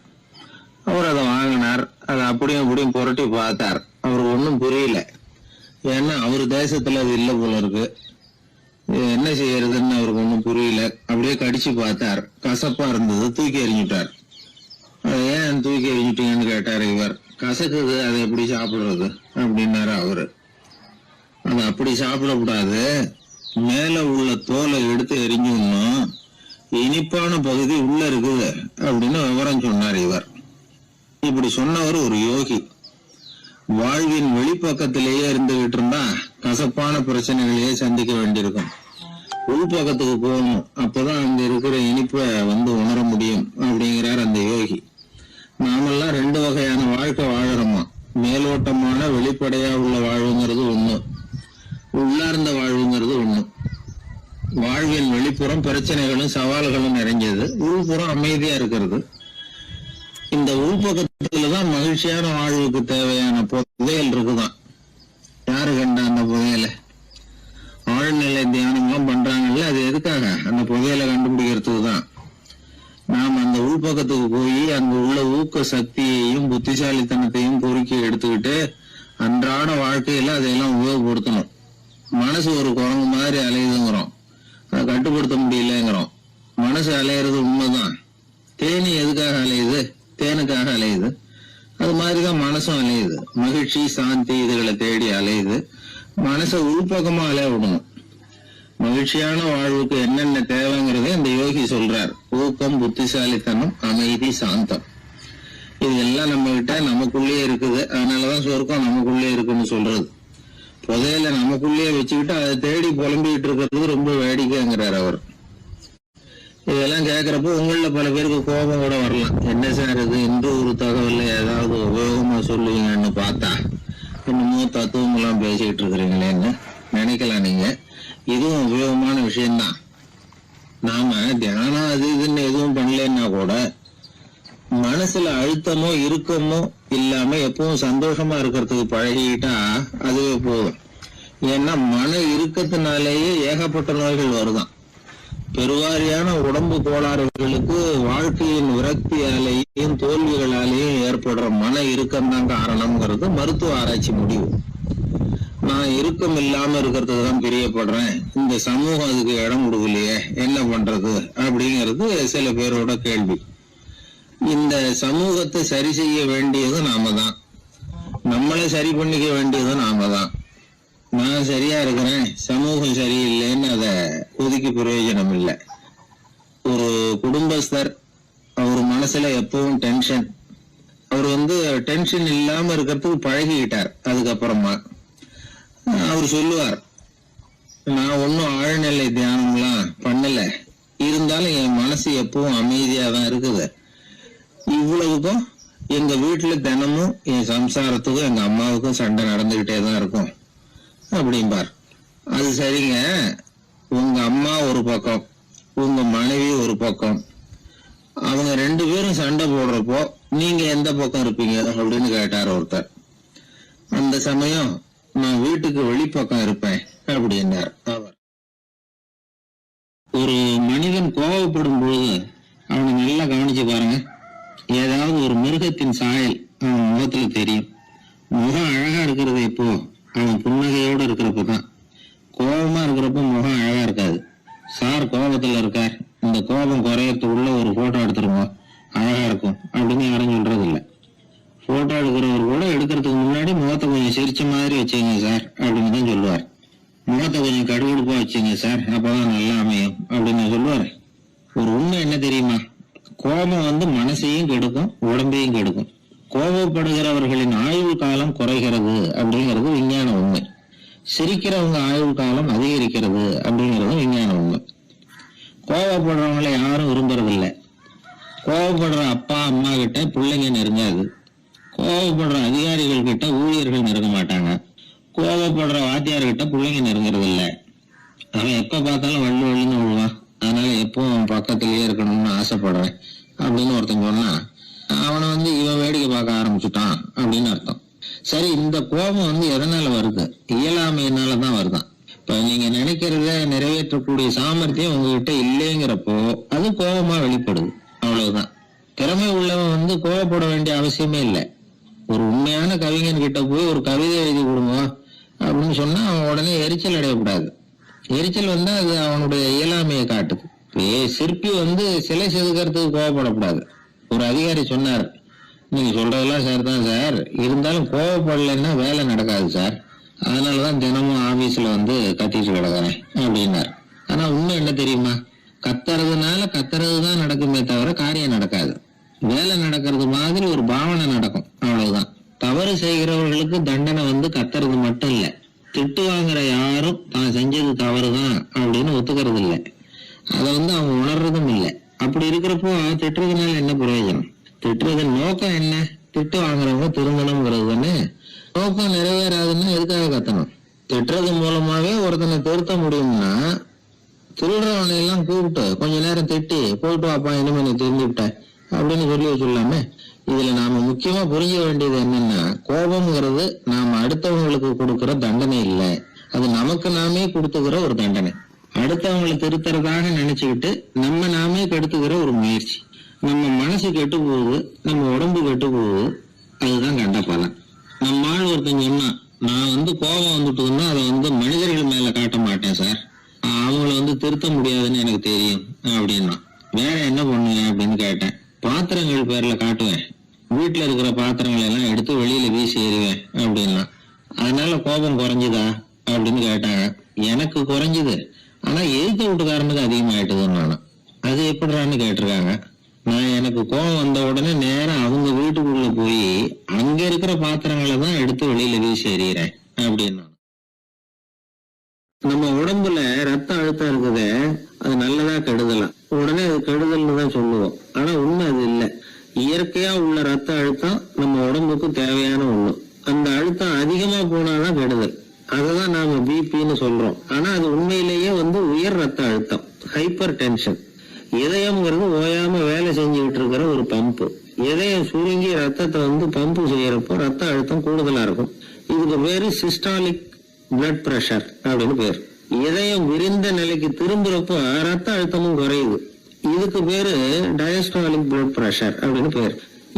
அவர் அதை வாங்கினார். அதை அப்படியும் புரட்டி பார்த்தார். அவருக்கு ஒன்றும் புரியல. ஏன்னா அவர் தேசத்துல அது இல்ல போல இருக்கு. என்ன செய்யறதுன்னு அவருக்கு ஒண்ணும் புரியல. அப்படியே கடிச்சு பார்த்தார், கசப்பா இருந்தது, தூக்கி எறிஞ்சிட்டார். அதை ஏன் தூக்கி எறிஞ்சிட்டீங்கன்னு கேட்டாரு இவர். கசக்குது, அதை எப்படி சாப்பிடுறது அப்படின்னாரு அவரு. அது அப்படி சாப்பிடக்கூடாது, மேல உள்ள தோலை எடுத்து எரிஞ்சிடணும், இனிப்பான பகுதி உள்ள இருக்குது அப்படின்னு விவரம் சொன்னார் இவர். இப்படி சொன்னவர் ஒரு யோகி. வாழ்வின் வெளிப்பக்கத்திலேயே இருந்துகிட்டு இருந்தா கசப்பான பிரச்சனைகளையே சந்திக்க வேண்டியிருக்கும். உள்பக்கத்துக்கு போகணும், அப்பதான் அங்க இருக்கிற இனிப்பை உணர முடியும் அப்படிங்கிறார் அந்த யோகி. நாமெல்லாம் 2 வகையான வாழ்க்கை வாழறோமா. மேலோட்டமான வெளிப்படையா உள்ள வாழ்வுங்கிறது ஒண்ணு, உள்ளார்ந்த வாழ்வுங்கிறது ஒண்ணு. வாழ்வின் வெளிப்புறம் பிரச்சனைகளும் சவால்களும் நிறைஞ்சது, உள்புறம் அமைதியா இருக்கிறது. இந்த உள்பக்கத்துலதான் மகிழ்ச்சியான வாழ்வுக்கு தேவையான புதையல் இருக்குதான். யாரு கண்டா அந்த புதையலை? ஆழ்நிலை தியானம்லாம் பண்றாங்கல்ல, அது எதுக்காக? அந்த புதையலை கண்டுபிடிக்கிறதுக்கு தான். நாம் அந்த உள்பக்கத்துக்கு போய் அங்க உள்ள ஊக்க சக்தியையும் புத்திசாலித்தனத்தையும் பொறுக்கி எடுத்துக்கிட்டு அன்றாட வாழ்க்கையில அதையெல்லாம் உபயோகப்படுத்தணும். மனசு ஒரு குரங்கு மாதிரி அலையுதுங்கிறோம், அதை கட்டுப்படுத்த முடியலங்கிறோம். மனசு அலையிறது உண்மைதான். தேனி எதுக்காக அலையுது? தேனுக்காக அலையுது. அது மாதிரிதான் மனசும் அலையுது. மகிழ்ச்சி, சாந்தி இதுகளை தேடி அலையுது. மனசை உள்பக்கமா அலைய விடணும். மகிழ்ச்சியான வாழ்வுக்கு என்னென்ன தேவைங்கிறத இந்த யோகி சொல்றார். ஊக்கம், புத்திசாலித்தனம், அமைதி, சாந்தம். இது எல்லாம் நம்ம கிட்ட நமக்குள்ளேயே இருக்குது. அதனாலதான் சொர்க்கம் நமக்குள்ளே இருக்குன்னு சொல்றது. புதையல நமக்குள்ளேயே வச்சுக்கிட்டு அதை தேடி புலம்பிக்கிட்டு இருக்கிறது ரொம்ப வேடிக்கைங்கிறார் அவர். இதெல்லாம் கேட்கிறப்போ உங்கள பல பேருக்கு கோபம் கூட வரலாம். என்ன சார் இது, இந்த ஒரு தகவல்ல ஏதாவது உபயோகமா சொல்லுவீங்கன்னு பார்த்தா என்னமோ தத்துவம் எல்லாம் பேசிக்கிட்டு இருக்கிறீங்களேன்னு நினைக்கலாம் நீங்க. இதுவும் உபயோகமான விஷயம்தான். நாம தியானம் அது இதுன்னு எதுவும் பண்ணலன்னா கூட மனசுல அழுத்தமோ இறுக்கமோ இல்லாம எப்பவும் சந்தோஷமா இருக்கிறதுக்கு பழகிட்டா அதுவே போதும். ஏன்னா மன இறுக்கத்தினாலேயே ஏகப்பட்ட நோய்கள் வருதான். பெருவாரியான உடம்பு கோளாறுகளுக்கு வாழ்க்கையின் விரக்தியாலேயும் தோல்விகளாலேயும் ஏற்படுற மன இறுக்கம் தான் காரணம்ங்கிறது மருத்துவ ஆராய்ச்சி முடிவு. நான் இறுக்கம் இல்லாம இருக்கிறதுக்கு தான் பிரியப்படுறேன், இந்த சமூகம் அதுக்கு இடம் கொடுக்கலையே, என்ன பண்றது அப்படிங்கிறது சில பேரோட கேள்வி. இந்த சமூகத்தை சரி செய்ய வேண்டியது நாம தான், நம்மளை சரி பண்ணிக்க வேண்டியது நாம தான். நான் சரியா இருக்கிறேன், சமூகம் சரியில்லைன்னு அதை ஒதுக்கி பிரயோஜனம் இல்லை. ஒரு குடும்பஸ்தர், அவர் மனசுல எப்பவும் டென்ஷன். அவர் டென்ஷன் இல்லாம இருக்கிறதுக்கு பழகிக்கிட்டார். அதுக்கப்புறமா அவர் சொல்லுவார், நான் ஒன்னும் ஆழ்நிலை தியானம்லாம் பண்ணல, இருந்தாலும் என் மனசு எப்பவும் அமைதியா தான் இருக்குது. இவ்வளவுக்கும் எங்க வீட்டுல தினமும் என் சம்சாரத்துக்கும் எங்க அம்மாவுக்கும் சண்டை நடந்துகிட்டே தான் இருக்கும் அப்படிம்பார். அது சரிங்க, உங்க அம்மா ஒரு பக்கம், உங்க மனைவி ஒரு பக்கம், அவங்க 2 பேரும் சண்டை போடுறப்போ நீங்க எந்த பக்கம் இருப்பீங்க அப்படின்னு கேட்டார் ஒருத்தர். அந்த சமயம் நான் வீட்டுக்கு வெளிப்பக்கம் இருப்பேன் அப்படின்னார் அவர். ஒரு மனிதன் கோபப்படும் பொழுது அவனை நல்லா கவனிச்சு பாருங்க. ஏதாவது ஒரு மிருகத்தின் சாயல் அவன் முகத்துல தெரியும். முகம் அழகா இருக்கிறது இப்போ அவன் புன்னகையோட இருக்கிறப்பதான். கோபமா இருக்கிறப்ப முகம் அழகா இருக்காது. சார் கோபத்துல இருக்கார், இந்த கோபம் குறையறதுக்குள்ள ஒரு போட்டோ எடுத்துருங்க, அழகா இருக்கும் அப்படின்னு யாரும் சொல்றது இல்ல. போட்டோ எடுக்கிறவர் கூட எடுக்கிறதுக்கு முன்னாடி முகத்தை கொஞ்சம் சிரிச்ச மாதிரி வச்சுங்க சார் அப்படின்னு தான் சொல்லுவார். முகத்தை கொஞ்சம் கடுகடுப்பா வச்சுங்க சார், அப்பதான் நல்லா அமையும் அப்படின்னு சொல்லுவார். ஒரு உண்மை என்ன தெரியுமா? கோபம் மனசையும் கெடுக்கும், உடம்பையும் கெடுக்கும். கோபப்படுகிறவர்களின் ஆயுள் காலம் குறைகிறது அப்படிங்கிறது விஞ்ஞான உண்மை. சிரிக்கிறவங்க ஆயுள் காலம் அதிகரிக்கிறது அப்படிங்கிறது விஞ்ஞான உண்மை. கோபப்படுறவங்களை யாரும் விரும்புறதில்லை. கோபப்படுற அப்பா அம்மா கிட்ட பிள்ளைங்க நெருங்காது. கோபப்படுற அதிகாரிகள் கிட்ட ஊழியர்கள் நெருங்க மாட்டாங்க. கோபப்படுற வாத்தியார்கிட்ட பிள்ளைங்க நெருங்குறது இல்லை. அவன் எப்ப பார்த்தாலும் வள்ளுன்னு விழுவான், அதனால எப்பவும் அவன் பக்கத்திலேயே இருக்கணும்னு ஆசைப்படுறேன் அப்படின்னு ஒருத்தன் சொன்னா அவனை இவன் வேடிக்கை பார்க்க ஆரம்பிச்சுட்டான் அப்படின்னு அர்த்தம். சரி, இந்த கோபம் எதனால வருது? இயலாமையினாலதான் வருதான். இப்ப நீங்க நினைக்கிறத நிறைவேற்றக்கூடிய சாமர்த்தியம் உங்ககிட்ட இல்லைங்கிறப்போ அது கோபமா வெளிப்படுது, அவ்வளவுதான். திறமை உள்ளவன் கோபப்பட வேண்டிய அவசியமே இல்லை. ஒரு உண்மையான கவிஞன் கிட்ட போய் ஒரு கவிதை எழுதி கொடுங்க, அப்படின்னு சொன்னா அவன் உடனே எரிச்சல் அடையக்கூடாது. எரிச்சல் வந்தா அது அவனுடைய இயலாமையை காட்டுது. சிற்பி சிலை செதுக்கிறதுக்கு கோவப்படக்கூடாது. ஒரு அதிகாரி சொன்னார், நீங்க சொல்றதெல்லாம் சார் தான் சார், இருந்தாலும் கோவப்படலைன்னா வேலை நடக்காது சார், அதனாலதான் தினமும் ஆபீஸ்ல கத்திட்டு கிடக்குறேன் அப்படின்னார். ஆனா உண்மை என்ன தெரியுமா, கத்துறதுனால கத்துறதுதான் நடக்குமே தவிர காரியம் நடக்காது. வேலை நடக்கிறது மாதிரி ஒரு பாவனை நடக்கும், அவ்வளவுதான். தவறு செய்கிறவர்களுக்கு தண்டனை கத்துறது மட்டும் இல்ல, திட்டு வாங்குற யாரும் தான் செஞ்சது தவறுதான் அப்படின்னு ஒத்துக்கிறது இல்லை. அதை அவங்க உணர்றதும் இல்லை. அப்படி இருக்கிறப்போ திட்டுறதுனால என்ன பிரயோஜனம்? திட்டுறதன் நோக்கம் என்ன? திட்டு வாங்குறவங்க திருந்தணுங்கிறது தானே. நோக்கம் நிறைவேறாதுன்னா எதுக்காக கத்தணும்? திட்டுறது மூலமாவே ஒருத்தனை திருத்த முடியும்னா திருடுறவனை எல்லாம் கூப்பிட்டு கொஞ்ச நேரம் திட்டி போயிட்டு வாப்பா, இனிமே நீ திருந்திவிட்ட அப்படின்னு சொல்லி வச்சுடலாமே. இதுல நாம முக்கியமா புரிஞ்ச வேண்டியது என்னன்னா, கோபம்ங்கிறது நாம அடுத்தவங்களுக்கு கொடுக்கிற தண்டனை இல்லை, அது நமக்கு நாமே கொடுத்துக்கிற ஒரு தண்டனை. அடுத்தவங்களை திருத்துறதாக நினைச்சுக்கிட்டு நம்ம நாமே கெடுத்துக்கிற ஒரு முயற்சி. நம்ம மனசு கெட்டு போகுது, நம்ம உடம்பு கெட்டு போகுது, அதுதான் கண்ட பலன். நம்ம ஆள் ஒருத்தன் சொன்னா, நான் கோபம் வந்துட்டுன்னா அதை மனிதர்கள் மேல காட்ட மாட்டேன் சார், அவங்கள திருத்த முடியாதுன்னு எனக்கு தெரியும் அப்படின்னா. வேற என்ன பண்ணுவேன் அப்படின்னு கேட்டேன். பாத்திரங்கள் பேர்ல காட்டுவேன், வீட்டுல இருக்கிற பாத்திரங்களை எல்லாம் எடுத்து வெளியில வீசி எறிவேன் அப்படின்னா. அதனால கோபம் குறைஞ்சுதா அப்படின்னு கேட்டாங்க. எனக்கு குறைஞ்சுது, ஆனா எதிர்த்த வீட்டுக்காரனுக்கு அதிகமாயிட்டுதுன்னு நானும். அது எப்படிறான்னு கேட்டிருக்காங்க. நான் எனக்கு கோபம் வந்த உடனே நேரம் அவங்க வீட்டுக்குள்ள போய் அங்க இருக்கிற பாத்திரங்களை தான் எடுத்து வெளியில வீசி எறிகிறேன் அப்படின்னா. நம்ம உடம்புல ரத்த அழுத்தம் இருக்குதே, அது நல்லதா கெடுதலாம்? உடனே அது கெடுதல்னு தான் சொல்லுவோம். ஆனா உண்மை அது இல்லை. இயற்கையா உள்ள ரத்த அழுத்தம் நம்ம உடம்புக்கு தேவையான ஒண்ணு. அந்த அழுத்தம் அதிகமா போனாதான் கெடுதல். அததான் நாம பிபின்னு சொல்றோம். ஆனா அது உண்மையிலேயே உயர் ரத்த அழுத்தம், ஹைப்பர் டென்ஷன். இதயம்ங்கிறது ஓயாம வேலை செஞ்சுக்கிட்டு இருக்கிற ஒரு பம்பு. இதயம் சுருங்கி ரத்தத்தை பம்பு செய்யறப்போ ரத்த அழுத்தம் கூடுதலா இருக்கும். இதுக்கு பேரு சிஸ்டாலிக் பிளட் பிரஷர் அப்படின்னு பேர். இதயம் விரிந்த நிலைக்கு திரும்புறப்போ ரத்த அழுத்தமும் குறையுது. இதுக்கு பேரு டயஸ்டாலிக் பிளட் பிரஷர் அப்படின்னு பேர்.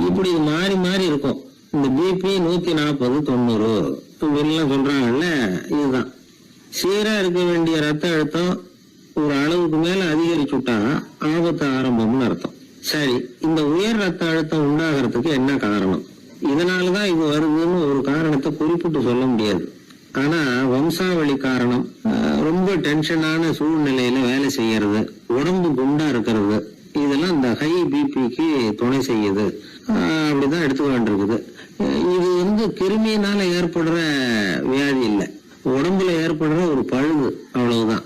இப்படி இது மாறி மாறி இருக்கும். இந்த பிபி 140 90 எல்லாம் சொல்றாங்கல்ல, இதுதான். சீரா இருக்க வேண்டிய ரத்த அழுத்தம் ஒரு அளவுக்கு மேல அதிகரிச்சுட்டா ஆபத்து ஆரம்பம்னு அர்த்தம். சரி, இந்த உயர் ரத்த அழுத்தம் உண்டாகிறதுக்கு என்ன காரணம்? இதனாலதான் இது வருதுன்னு ஒரு காரணத்தை குறிப்பிட்டு சொல்ல முடியாது. ஆனா வம்சாவளி காரணம், ரொம்ப டென்ஷனான சூழ்நிலையில வேலை செய்யறது, உடம்பு குண்டா இருக்கிறது, இதெல்லாம் இந்த ஹை பிபிக்கு துணை செய்யுது. அப்படிதான் எடுத்துக்க வேண்டியிருக்குது. இது கிருமியினால ஏற்படுற வியாதி இல்லை, உடம்புல ஏற்படுற ஒரு பழுது, அவ்வளவுதான்.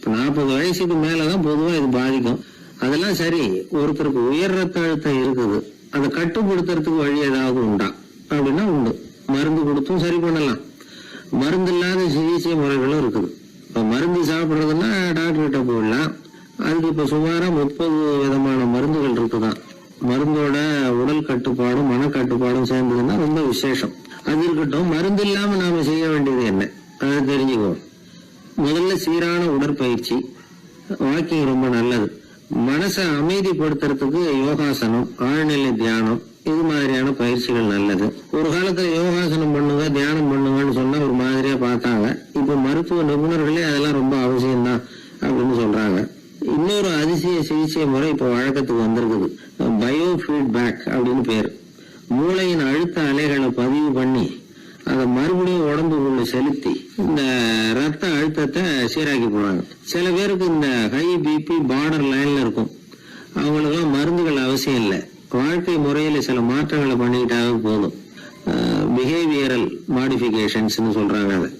40 வயசுக்கு மேலதான் பொதுவா இது பாதிக்கும். அதெல்லாம் சரி, ஒருத்தருக்கு உயர் ரத்த அழுத்தம் இருக்குது, அதை கட்டுப்படுத்துறதுக்கு வழி ஏதாவது உண்டா அப்படின்னா உண்டு. மருந்து கொடுத்தும் சரி பண்ணலாம். மருந்து இல்லாத சிகிச்சை முறைகளும் இருக்குது. இப்ப மருந்து சாப்பிடுறதுன்னா டாக்டர் கிட்ட போயிடலாம். அதுக்கு இப்ப சுமாரா 30 விதமான மருந்துகள் இருக்குதான். மருந்தோட உடல் கட்டுப்பாடும் மனக்கட்டுப்பாடும் சேர்ந்ததுன்னா ரொம்ப விசேஷம். அது இருக்கட்டும், மருந்து இல்லாம நாம செய்ய வேண்டியது என்ன, அதை தெரிஞ்சுக்குவோம். முதல்ல சீரான உடற்பயிற்சி, வாக்கிங் ரொம்ப நல்லது. மனசை அமைதிப்படுத்துறதுக்கு யோகாசனம், ஆழ்நிலை தியானம், இது மாதிரியான பயிற்சிகள் நல்லது. ஒரு காலத்துல யோகாசனம் பண்ணுங்க, தியானம் பண்ணுங்கன்னு சொன்னா ஒரு மாதிரியா பார்த்தாங்க. இப்ப மருத்துவ நிபுணர்களே அதெல்லாம் ரொம்ப அவசியம்தான் அப்படின்னு சொல்றாங்க. இன்னொரு அதிசய சிகிச்சை முறை இப்ப வழக்கத்துக்கு வந்திருக்குது, பயோ ஃபீட்பேக் அப்படின்னு பேரு. மூளையின் அழுத்த அலைகளை பதிவு பண்ணி அதை மறுபடியும் உடம்புக்குள்ள செலுத்தி இந்த ரத்த அழுத்தத்தை சீராக்கி போனாங்க. சில பேருக்கு இந்த ஹை பிபி பார்டர் லைன்ல இருக்கும், அவங்களுக்கெல்லாம் மருந்துகள் அவசியம் இல்லை. வாழ்க்கை முறையில சில மாற்றங்களை பண்ணிக்கிட்டாவே போதும். பிஹேவியரல் மாடிஃபிகேஷன்ஸ் சொல்றாங்க.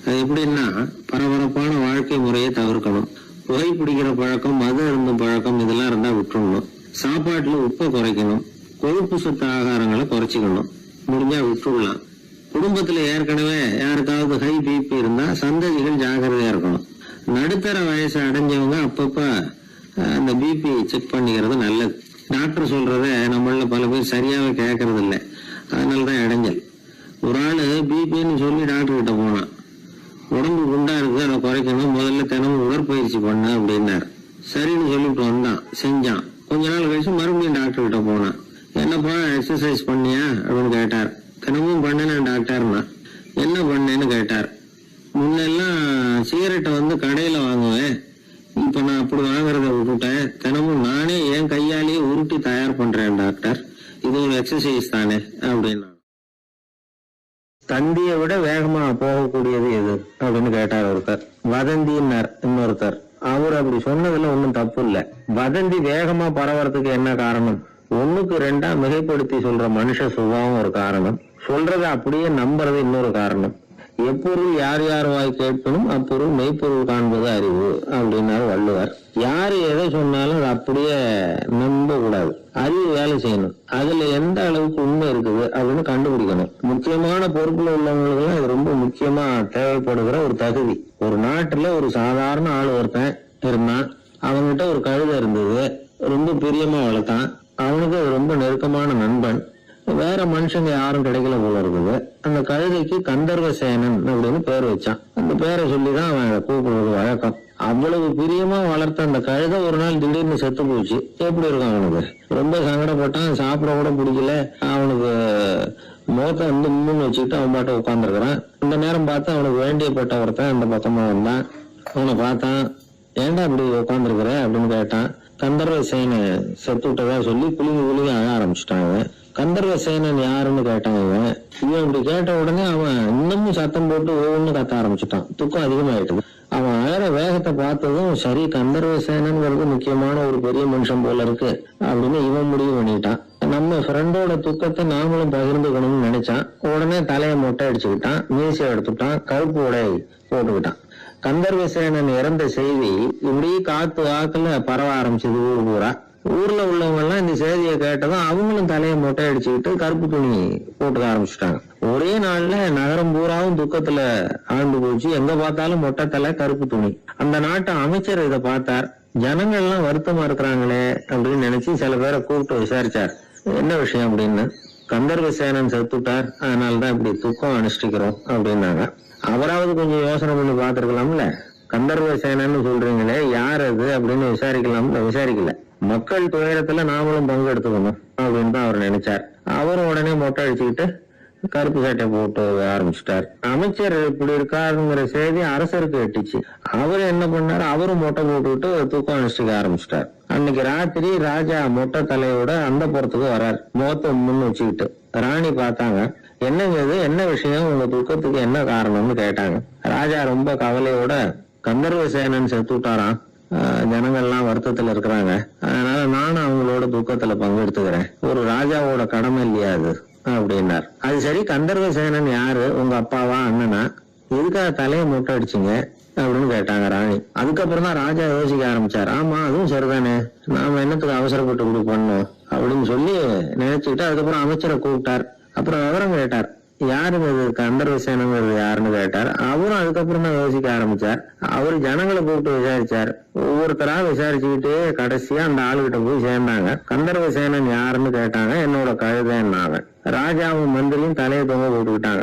அது எப்படின்னா, பரபரப்பான வாழ்க்கை முறையை தவிர்க்கணும். புகை பிடிக்கிற பழக்கம், மது அருந்தும் பழக்கம், இதெல்லாம் இருந்தா விட்டுடணும். சாப்பாட்டுல உப்பை குறைக்கணும். கொழுப்பு சத்து ஆகாரங்களை குறைச்சிக்கணும். முடிஞ்சா விட்டுடலாம். குடும்பத்துல ஏற்கனவே யாருக்காவது ஹை பிபி இருந்தா சந்ததிகள் ஜாகிரதையா இருக்கணும். நடுத்தர வயசு அடைஞ்சவங்க அப்பப்ப அந்த பிபி செக் பண்ணிக்கிறது நல்லது. டாக்டர் சொல்றத நம்மள பல பேர் சரியாவே கேட்கறது இல்லை, அதனாலதான் இடைஞ்சல். ஒரு ஆளு பிபின்னு சொல்லி டாக்டர் கிட்ட போனான். உடம்பு குண்டா இருக்கு, அதை குறைக்கணும், முதல்ல தினமும் உடற்பயிற்சி பண்ண அப்படின்னாரு. சரின்னு சொல்லிட்டு வந்தான், செஞ்சான். கொஞ்ச நாள் கழிச்சு மறுபடியும் டாக்டர் கிட்ட போனான். என்னப்பா எக்ஸசைஸ் பண்ணியா அப்படின்னு கேட்டார். தினமும் பண்ணேன் டாக்டர்னா. என்ன பண்ணேன்னு கேட்டார். தந்தியை விட வேகமா போகக்கூடியது எது அப்படின்னு கேட்டார் ஒருத்தர். வதந்தின்னார் இன்னொருத்தர். அவர் அப்படி சொன்னதுல ஒன்னும் தப்பு இல்ல. வதந்தி வேகமா பரவறதுக்கு என்ன காரணம்? 1க்கு 2 மிகைப்படுத்தி சொல்ற மனுஷ சுபாவம் ஒரு காரணம், சொல்றத அப்படியே நம்புறது இன்னொரு காரணம். எப்பொருள் யார் யார் வாய் கேட்கணும் அப்பொருள் மெய்ப்பொருள் காண்பது அறிவு அப்படின்னாரு வள்ளுவர். யாரு எதை சொன்னாலும் அதை அப்படியே நம்ப கூடாது, அறிவு வேலை செய்யணும். அதுல எந்த அளவுக்கு உண்மை இருக்குது அப்படின்னு கண்டுபிடிக்கணும். முக்கியமான பொறுப்புல உள்ளவங்களுக்கு இது ரொம்ப முக்கியமா தேவைப்படுகிற ஒரு தகுதி. ஒரு நாட்டுல ஒரு சாதாரண ஆள் ஒருத்தன் இருந்தான். அவன்கிட்ட ஒரு கழுதை இருந்தது, ரொம்ப பிரியமா வளர்த்தான். அவனுக்கு அது ரொம்ப நெருக்கமான நண்பன். வேற மனுஷங்க யாரும் கிடைக்கல போல இருக்குது. அந்த கழுதைக்கு கந்தர்வசேனன் அப்படின்னு பேர் வச்சான். அந்த பேரை சொல்லிதான் அவன் கூப்பிடுறது வழக்கம். அவ்வளவு பிரியமா வளர்த்த அந்த கழுதை ஒரு நாள் திடீர்னு செத்து போச்சு. எப்படி இருக்கும் அவனுக்கு? ரொம்ப சங்கடப்பட்டான். சாப்பிட கூட பிடிக்கல. அவனுக்கு முகத்தை முன்னு வச்சுக்கிட்டு அவன் பாட்ட உட்காந்துருக்கிறான். இந்த நேரம் பார்த்து அவனுக்கு வேண்டியப்பட்ட ஒருத்தன் அந்த பக்கமா வந்தான். அவனை பார்த்தான். ஏன்டா இப்படி உட்காந்துருக்குற அப்படின்னு கேட்டான். கந்தர்வசேனன் செத்து விட்டதா சொல்லி குலுங்கி அழ ஆரம்பிச்சுட்டாங்க. கந்தர்வசேனன் யாருன்னு கேட்டான். இவன் இப்படி கேட்ட உடனே அவன் இன்னமும் சத்தம் போட்டு ஒவ்வொன்னு கத்த ஆரம்பிச்சுட்டான். துக்கம் அதிகமாயிட்டுது. அவன் அழற வேகத்தை பார்த்ததும் சரி, கந்தர்வசேனன்ங்கிறது முக்கியமான ஒரு பெரிய மனுஷன் போல இருக்கு அப்படின்னு இவன் முடிவு பண்ணிட்டான். நம்ம ஃப்ரெண்டோட துக்கத்தை நாமளும் பகிர்ந்துக்கணும்னு நினைச்சான். உடனே தலையை மொட்டை அடிச்சுக்கிட்டான், மீசை எடுத்துட்டான், கருப்பு உடை போட்டுக்கிட்டான். கந்தர்வசேனன் இறந்த செய்தி இப்படி காத்து வாக்குல பரவ ஆரம்பிச்சது ஊர் பூரா. ஊர்ல உள்ளவங்க எல்லாம் இந்த செய்தியை கேட்டதும் அவங்களும் தலையை மொட்டை அடிச்சுக்கிட்டு கருப்பு துணி போட்டுக்க ஆரம்பிச்சுட்டாங்க. ஒரே நாள்ல நகரம் பூராவும் துக்கத்துல ஆழ்ந்து போச்சு. எங்க பார்த்தாலும் மொட்டை தலை, கருப்பு துணி. அந்த நாட்டு அமைச்சர் இதை பார்த்தார். ஜனங்கள் எல்லாம் வருத்தமா இருக்கிறாங்களே அப்படின்னு நினைச்சு சில பேரை கூப்பிட்டு விசாரிச்சார். என்ன விஷயம் அப்படின்னு. கந்தர்வசேனன் செத்துட்டார், அதனாலதான் இப்படி துக்கம் அனுஷ்டிக்கிறோம் அப்படின்னாங்க. அவராவது கொஞ்சம் யோசனை பண்ணி பார்த்திருக்கலாம்ல. கந்தர்வசேனன்னு சொல்றீங்களே, யார் அது அப்படின்னு விசாரிக்கலாம்ல. விசாரிக்கல. மக்கள் துயரத்துல நாமளும் பங்கு எடுத்துக்கணும் அப்படின்னு தான் அவர் நினைச்சார். அவரும் உடனே மொட்டை அடிச்சுக்கிட்டு கருப்பு சட்டை போட்டு ஆரம்பிச்சுட்டார். அமைச்சர் இப்படி இருக்காருங்கிற செய்தி அரசருக்கு எட்டுச்சு. அவரு என்ன பண்ணாரு, அவரும் மொட்டை போட்டுக்கிட்டு தூக்கம் அனுஷ்டிக்க ஆரம்பிச்சுட்டார். அன்னைக்கு ராத்திரி ராஜா மொட்டை தலையோட அந்த புறத்துக்கு வர்றார், முகத்தை முன்னு வச்சுக்கிட்டு. ராணி பார்த்தாங்க. என்னங்க இது, என்ன விஷயம், உங்க துக்கத்துக்கு என்ன காரணம்னு கேட்டாங்க. ராஜா ரொம்ப கவலையோட கந்தர்வசேனன் செத்து விட்டாராம், ஜனங்கள்லாம் வருத்தத்துல இருக்கிறாங்க, அதனால நானும் அவங்களோட துக்கத்துல பங்கெடுத்துக்கிறேன், ஒரு ராஜாவோட கடமை இல்லையா அது அப்படின்னார். அது சரி, கந்தர்வசேனன் யாரு, உங்க அப்பாவா அண்ணனா, எதுக்காக தலையை மொட்டை அடிச்சுங்க அப்படின்னு கேட்டாங்க ராணி. அதுக்கப்புறம் தான் ராஜா யோசிக்க ஆரம்பிச்சார். ஆமா, அதுவும் சரிதானே, நாம என்னத்துக்கு அவசரப்பட்டு இப்படி பண்ணோம் அப்படின்னு சொல்லி நினைச்சுக்கிட்டு அதுக்கப்புறம் அமைச்சரை கூப்பிட்டார். அப்புறம் விவரம் கேட்டார். யாருங்க இது கந்தர்வசேனங்கிறது யாருன்னு கேட்டார். அவரும் அதுக்கப்புறம் தான் யோசிக்க ஆரம்பிச்சார். அவரு ஜனங்களை கூப்பிட்டு விசாரிச்சார். ஒவ்வொருத்தரா விசாரிச்சுக்கிட்டே கடைசியா அந்த ஆளுகிட்ட போய் சேர்ந்தாங்க. கந்தர்வசேனன் யாருன்னு கேட்டாங்க. என்னோட கழுதைன்னாங்க. ராஜாவும் மந்திரியும் தலையை தொங்க போட்டுக்கிட்டாங்க.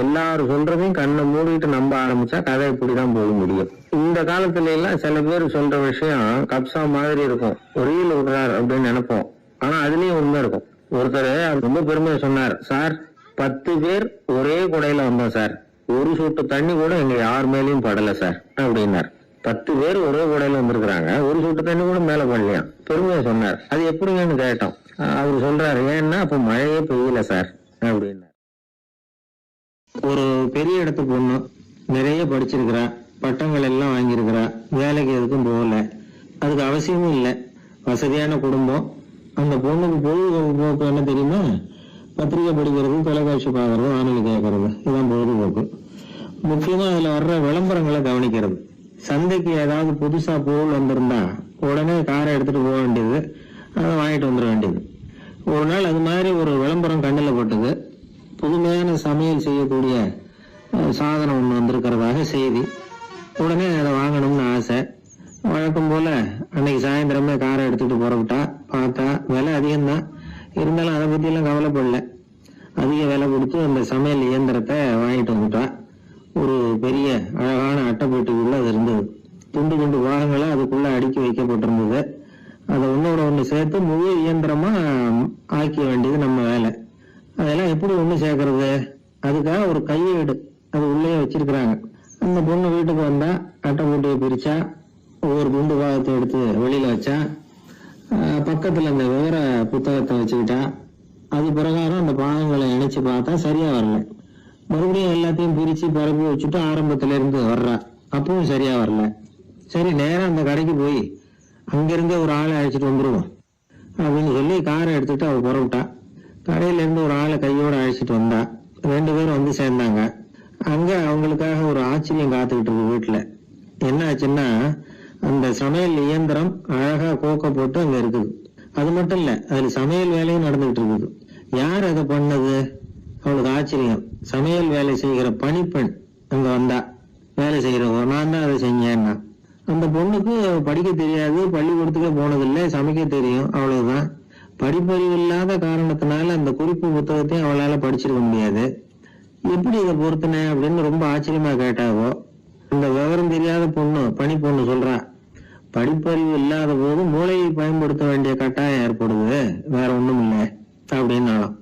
எல்லாரும் சொல்றதையும் கண்ணை மூடிட்டு நம்ப ஆரம்பிச்சா கதை இப்படிதான் போக முடியும். இந்த காலத்துல எல்லாம் சில பேர் சொல்ற விஷயம் கப்சா மாதிரி இருக்கும், ரீல் விடுறார் அப்படின்னு நினைப்போம். ஆனா அதுலயும் உண்மை இருக்கும். ஒருத்தர் ரொம்ப பெருமையா சொன்னார், சார் 10 பேர் ஒரே குடையில வந்தோம் சார், ஒரு சொட்டு தண்ணி கூட எங்க யார் மேலயும் படல சார் அப்படின்னார். 10 பேர் ஒரே குடையில வந்திருக்கிறாங்க, ஒரு சொட்டு தண்ணி கூட மேல பண்ணலையா, பெருமையா சொன்னார். அது எப்படிங்கன்னு கேட்டோம். அவரு சொல்றாரு, ஏன்னா அப்ப மழையே பெய்யல சார் அப்படின்னார். ஒரு பெரிய இடத்து பொண்ணு, நிறைய படிச்சிருக்கிறா, பட்டங்கள் எல்லாம் வாங்கியிருக்கிறா, வேலைக்கு எதுக்கும் போகல, அதுக்கு அவசியமும் இல்லை, வசதியான குடும்பம். அந்த பொண்ணுக்கு பொழுதுபோக்கு என்ன தெரியுமா, பத்திரிகை படிக்கிறது, தொலைக்காட்சி பார்க்கறது, வானொலி கேட்கறது, இதுதான் பொழுதுபோக்கு. முக்கியமா அதுல வர்ற விளம்பரங்களை கவனிக்கிறது. சந்தைக்கு ஏதாவது புதுசா பொருள் வந்திருந்தா உடனே காரை எடுத்துட்டு போக வேண்டியது, அதை வாங்கிட்டு வந்துட வேண்டியது. ஒரு நாள் அது மாதிரி ஒரு விளம்பரம் கண்ணில் பட்டது. புதுமையான சமையல் செய்யக்கூடிய சாதனம் ஒன்று வந்திருக்கிறதாக செய்தி. உடனே அதை வாங்கணும்னு ஆசை. வழக்கம் போல அன்னைக்கு சாயந்தரமே காரை எடுத்துட்டு புறப்பட்டா. பார்த்தா விலை அதிகம்தான், இருந்தாலும் அதை பத்தி எல்லாம் கவலைப்படல. அதிக விலை கொடுத்து அந்த சமையல் இயந்திரத்தை வாங்கிட்டு வந்துட்டா. ஒரு பெரிய அழகான அட்டைப்பெட்டிக்குள்ள அது இருந்தது. துண்டு துண்டு பாகங்களை அதுக்குள்ள அடுக்கி வைக்கப்பட்டிருந்தது. அதை ஒன்னோட ஒண்ணு சேர்த்து முழு இயந்திரமா ஆக்கிய வேண்டியது நம்ம வேலை. அதெல்லாம் எப்படி ஒண்ணு சேர்க்கறது, அதுக்காக ஒரு கையேடு அது உள்ளே வச்சிருக்கிறாங்க. அந்த பொண்ணு வீட்டுக்கு வந்தா அட்டைப்பெட்டியை பிரிச்சா, ஒவ்வொரு துண்டு பாகத்தை எடுத்து வெளியில வச்சா, பக்கத்துல அந்த விவர புத்தகத்தை வச்சுக்கிட்டா. அது பிரகாரம் அந்த பாகங்களை இணைச்சு பார்த்தா சரியா வரல. மறுபடியும் எல்லாத்தையும் பிரிச்சு பரப்பி வச்சுட்டு ஆரம்பத்துல இருந்து வர்றா. அப்பவும் சரியா வரல. சரி, நேரம் அந்த கடைக்கு போய் அங்கிருந்தே ஒரு ஆளை அழைச்சிட்டு வந்துருவோம் அப்படின்னு சொல்லி காரை எடுத்துட்டு அவ புறப்பட்டா. கடையில இருந்து ஒரு ஆளை கையோட அழைச்சிட்டு வந்தா. 2 பேரும் வந்து சேர்ந்தாங்க. அங்க அவங்களுக்காக ஒரு ஆச்சரியம் காத்துக்கிட்டு இருக்கு வீட்டுல. என்ன ஆச்சுன்னா, அந்த சமையல் இயந்திரம் அழகா கோக்க போட்டு அங்க இருக்குது. அது மட்டும் இல்ல, அதுல சமையல் வேலையும் நடந்துகிட்டு இருக்குது. யார் அதை பண்ணது? அவளுக்கு ஆச்சரியம். சமையல் வேலை செய்கிற பணிப்பெண் அங்க வந்தா. வேலை செய்யறவோ, நான் தான் அதை செஞ்சேன்னா. அந்த பொண்ணுக்கு படிக்க தெரியாது, பள்ளிக்கூடத்துக்கே போனதில்லை, சமைக்க தெரியும், அவ்வளவுதான். படிப்பறிவு இல்லாத காரணத்தினால அந்த குறிப்பு புத்தகத்தையும் அவளால படிச்சிருக்க முடியாது. எப்படி இதை பொறுத்தன அப்படின்னு ரொம்ப ஆச்சரியமா கேட்டாவோ. அந்த விவரம் தெரியாத பொண்ணு, பணி பொண்ணு சொல்றா, படிப்பறிவு இல்லாத போது மூளையை பயன்படுத்த வேண்டிய கட்டாயம் ஏற்படுது, வேற ஒண்ணும் இல்லை அப்படின்னாலும்.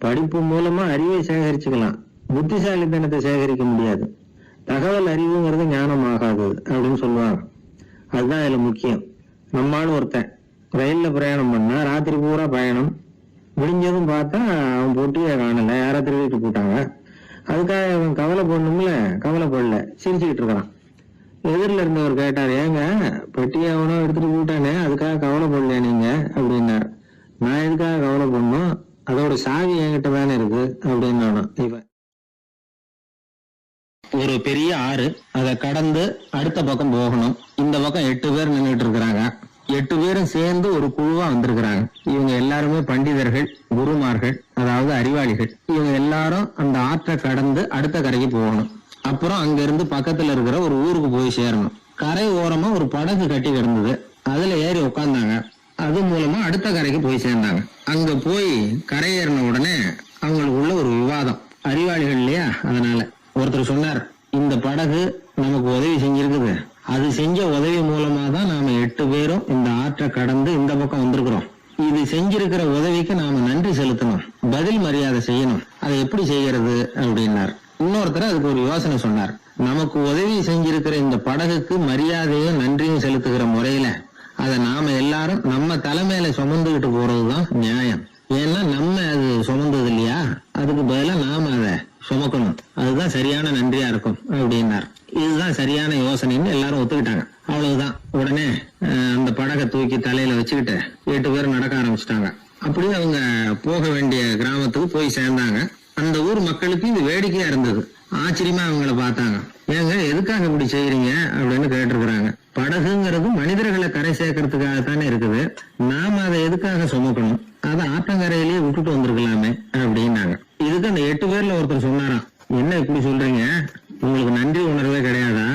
படிப்பு மூலமா அறிவை சேகரிச்சுக்கலாம், புத்திசாலித்தனத்தை சேகரிக்க முடியாது. தகவல் அறிவுங்கிறது ஞானம் ஆகாது அப்படின்னு சொல்லுவாங்க. அதுதான் இதுல முக்கியம். நம்மாலும் ஒருத்தன் ரயில்ல பிரயாணம் பண்ணா, ராத்திரி பூரா பயணம், விடிஞ்சதும் பார்த்தா அவன் பொட்டியை காணல, யாரா திருடிட்டு போட்டாங்க. அதுக்காக அவன் கவலை பண்ணும்ல, கவலைப்படல, சிரிச்சுக்கிட்டு இருக்கிறான். எதிரில இருந்தவர் கேட்டார், ஏங்க பெட்டியை அவனோ எடுத்துட்டு போட்டானே, அதுக்காக கவலைப்படல நீங்க அப்படின்னாரு. நான் எதுக்காக கவலை பண்ணும், அதோட சாவி என்கிட்ட தானே இருக்கு அப்படின்னு நானும். இவன் ஒரு பெரிய ஆறு, அதை கடந்து அடுத்த பக்கம் போகணும். இந்த பக்கம் 8 பேர் நின்றுட்டு இருக்கிறாங்க. 8 பேரும் சேர்ந்து ஒரு குழுவா வந்திருக்கிறாங்க. இவங்க எல்லாருமே பண்டிதர்கள், குருமார்கள், அதாவது அறிவாளிகள். இவங்க எல்லாரும் அந்த ஆற்றை கடந்து அடுத்த கரைக்கு போகணும். அப்புறம் அங்க இருந்து பக்கத்துல இருக்கிற ஒரு ஊருக்கு போய் சேரணும். கரை ஓரமா ஒரு படகு கட்டி கிடந்தது, அதுல ஏறி உட்கார்ந்தாங்க. அது மூலமா அடுத்த கரைக்கு போய் சேர்ந்தாங்க. அங்க போய் கரையேறின உடனே அவங்களுக்குள்ள ஒரு விவாதம். அறிவாளிகள் இல்லையா, அதனால ஒருத்தர் சொன்னார், இந்த படகு நமக்கு உதவி செஞ்சிருக்குது, அது செஞ்ச உதவி மூலமா தான் நாம 8 பேரும் இந்த ஆற்றை கடந்து இந்த பக்கம் வந்திருக்கிறோம். இது செஞ்சிருக்கிற உதவிக்கு நாம நன்றி செலுத்தணும், பதில் மரியாதை செய்யணும். அதை எப்படி செய்யறது அப்படின்னார். இன்னொருத்தர் அதுக்கு ஒரு யோசனை சொன்னார். நமக்கு உதவி செஞ்சிருக்கிற இந்த படகுக்கு மரியாதையும் நன்றியும் செலுத்துகிற முறையில அதை நாம எல்லாரும் நம்ம தலைமையில சுமந்துகிட்டு போறதுதான் நியாயம். ஏன்னா நம்ம அது சுமந்தது இல்லையா, அதுக்கு பதிலா நாம அதை சுமக்கணும், அதுதான் சரியான நன்றியா இருக்கும் அப்படின்னார். இதுதான் சரியான யோசனைன்னு எல்லாரும் ஒத்துக்கிட்டாங்க. அவ்வளவுதான். உடனே அந்த படகை தூக்கி தலையில வச்சுக்கிட்டு 8 பேரும் நடக்க ஆரம்பிச்சிட்டாங்க. அப்படியே அவங்க போக வேண்டிய கிராமத்துக்கு போய் சேர்ந்தாங்க. அந்த ஊர் மக்களுக்கு இது வேடிக்கையா இருந்தது. ஆச்சரியமா அவங்கள பார்த்தாங்க. ஏங்க எதுக்காக இப்படி செய்யறீங்க அப்படின்னு கேட்டிருக்கிறாங்க. படகுங்கிறது மனிதர்களை கரை சேர்க்கறதுக்காகத்தானே இருக்குது, நாம அதை எதுக்காக சுமக்கணும், அதை ஆற்றங்கரையிலேயே விட்டுட்டு வந்திருக்கலாமே அப்படின்னாங்க. இதுக்கு அந்த 8 பேர்ல ஒருத்தர் சொன்னாராம், என்ன இப்படி சொல்றீங்க, உங்களுக்கு நன்றி உணர்வே கிடையாதா,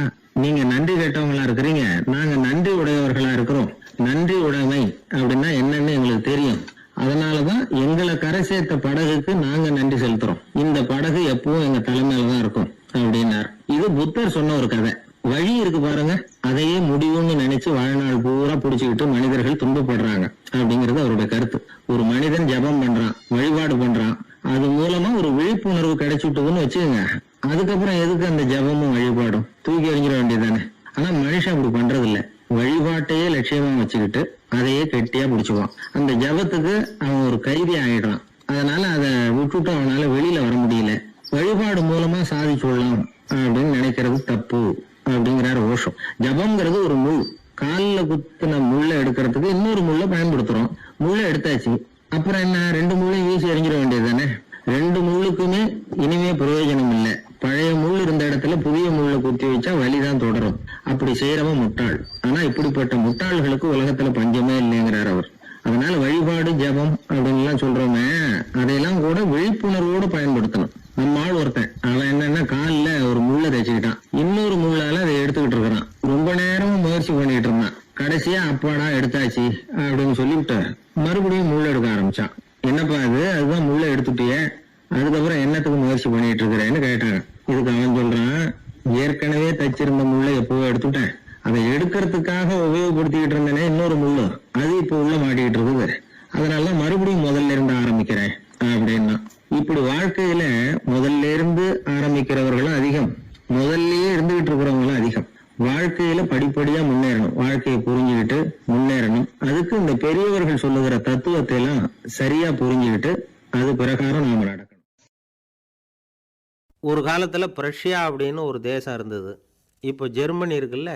நீங்க நன்றி கேட்டவங்களா இருக்கிறீங்க, நாங்க நன்றி உடையவர்களா இருக்கிறோம். நன்றி உடைமை அப்படின்னா என்னன்னு எங்களுக்கு தெரியும், அதனாலதான் எங்களை கரை சேர்த்த படகுக்கு நாங்க நன்றி செலுத்துறோம். இந்த படகு எப்பவும் எங்க தலைமையிலதான் இருக்கும் அப்படின்னார். இது புத்தர் சொன்ன ஒரு கதை. வழி இருக்கு பாருங்க, அதையே முடிவுன்னு நினைச்சு வாழ்நாள் பூரா புடிச்சுக்கிட்டு மனிதர்கள் துன்பப்படுறாங்க அப்படிங்கறது அவருடைய கருத்து. ஒரு மனிதன் ஜபம் பண்றான், வழிபாடு பண்றான், அது மூலமா ஒரு விழிப்புணர்வு கிடைச்சுட்டுதுன்னு வச்சுக்கோங்க. அதுக்கப்புறம் எதுக்கு அந்த ஜபமும் வழிபாடும், தூக்கி எறிஞ்சிட வேண்டியதானே. ஆனா மனுஷன் அப்படி பண்றது இல்ல. வழிபாட்டையே லட்சியமா வச்சுக்கிட்டு அதையே கெட்டியா பிடிச்சுவான். அந்த ஜபத்துக்கு அவன் ஒரு கைதி ஆயிடுறான். அதனால அதை விட்டுட்டு அவனால வெளியில வர முடியல. வழிபாடு மூலமா சாதிச்சுடலாம் அப்படின்னு நினைக்கிறது தப்பு அப்படிங்கிறாரு ஓஷோ. ஜபம்ங்கிறது ஒரு முள். காலில் குத்தின முள்ளை எடுக்கிறதுக்கு இன்னொரு முள்ளை பயன்படுத்துறோம். முள்ளை எடுத்தாச்சு, அப்புறம் என்ன, 2 முள்ளையும் வீசி எறிஞ்சிட வேண்டியது தானே. 2 முள்ளுக்குமே இனிமே பிரயோஜனம் இல்லை. பழைய முள் இருந்த இடத்துல புதிய முள்ளை குத்தி வச்சா வலிதான் தொடரும். அப்படி செய்யறவன் முட்டாள். ஆனா இப்படிப்பட்ட முட்டாள்களுக்கு உலகத்துல பஞ்சமே இல்லைங்கிறார் அவர். அதனால வழிபாடு ஜபம் அப்படின்னு எல்லாம் சொல்றோமே, அதையெல்லாம் கூட விழிப்புணர்வோடு பயன்படுத்தணும். நம்ம ஆள் ஒருத்தன், அவன் என்னன்னா காலில் ஒரு முள்ளை தைச்சுக்கிட்டான், இன்னொரு முள்ளால அதை எடுத்துக்கிட்டு இருக்கிறான். ரொம்ப நேரமும் முயற்சி பண்ணிட்டு இருந்தான். கடைசியா அப்பாடா எடுத்தாச்சு அப்படின்னு சொல்லிவிட்டு மறுபடியும் முள் எடுக்க ஆரம்பிச்சான். என்னப்பா இது, அதுதான் முள்ளை எடுத்துட்டியே, அதுக்கப்புறம் என்னத்துக்கு முயற்சி பண்ணிட்டு இருக்கிறேன்னு கேட்டாங்க. இதுக்கு அவன் சொல்றான், ஏற்கனவே தச்சிருந்த முள்ளை எப்பவோ எடுத்துட்டேன், அதை எடுக்கிறதுக்காக உபயோகப்படுத்திக்கிட்டு இருந்தேனே இன்னொரு முள்ளு, அது இப்ப உள்ள மாட்டிக்கிட்டு இருக்குது, அதனாலதான் மறுபடியும் முதல்ல இருந்து ஆரம்பிக்கிறேன் அப்படின்னா. இப்படி வாழ்க்கையில முதல்ல இருந்து ஆரம்பிக்கிறவர்களும் அதிகம், முதல்லயே இருந்துகிட்டு இருக்கிறவங்களும் அதிகம். வாழ்க்கையில படிப்படியா முன்னேறணும், வாழ்க்கையை புரிஞ்சுக்கிட்டு முன்னேறணும். அதுக்கு இந்த பெரியவர்கள் சொல்லுகிற தத்துவத்தை எல்லாம் சரியா புரிஞ்சுக்கிட்டு அது பிரகாரம் நாம நடக்கணும். ஒரு காலத்தில் பிரஷ்யா அப்படின்னு ஒரு தேசம் இருந்தது. இப்போ ஜெர்மனி இருக்குல்ல,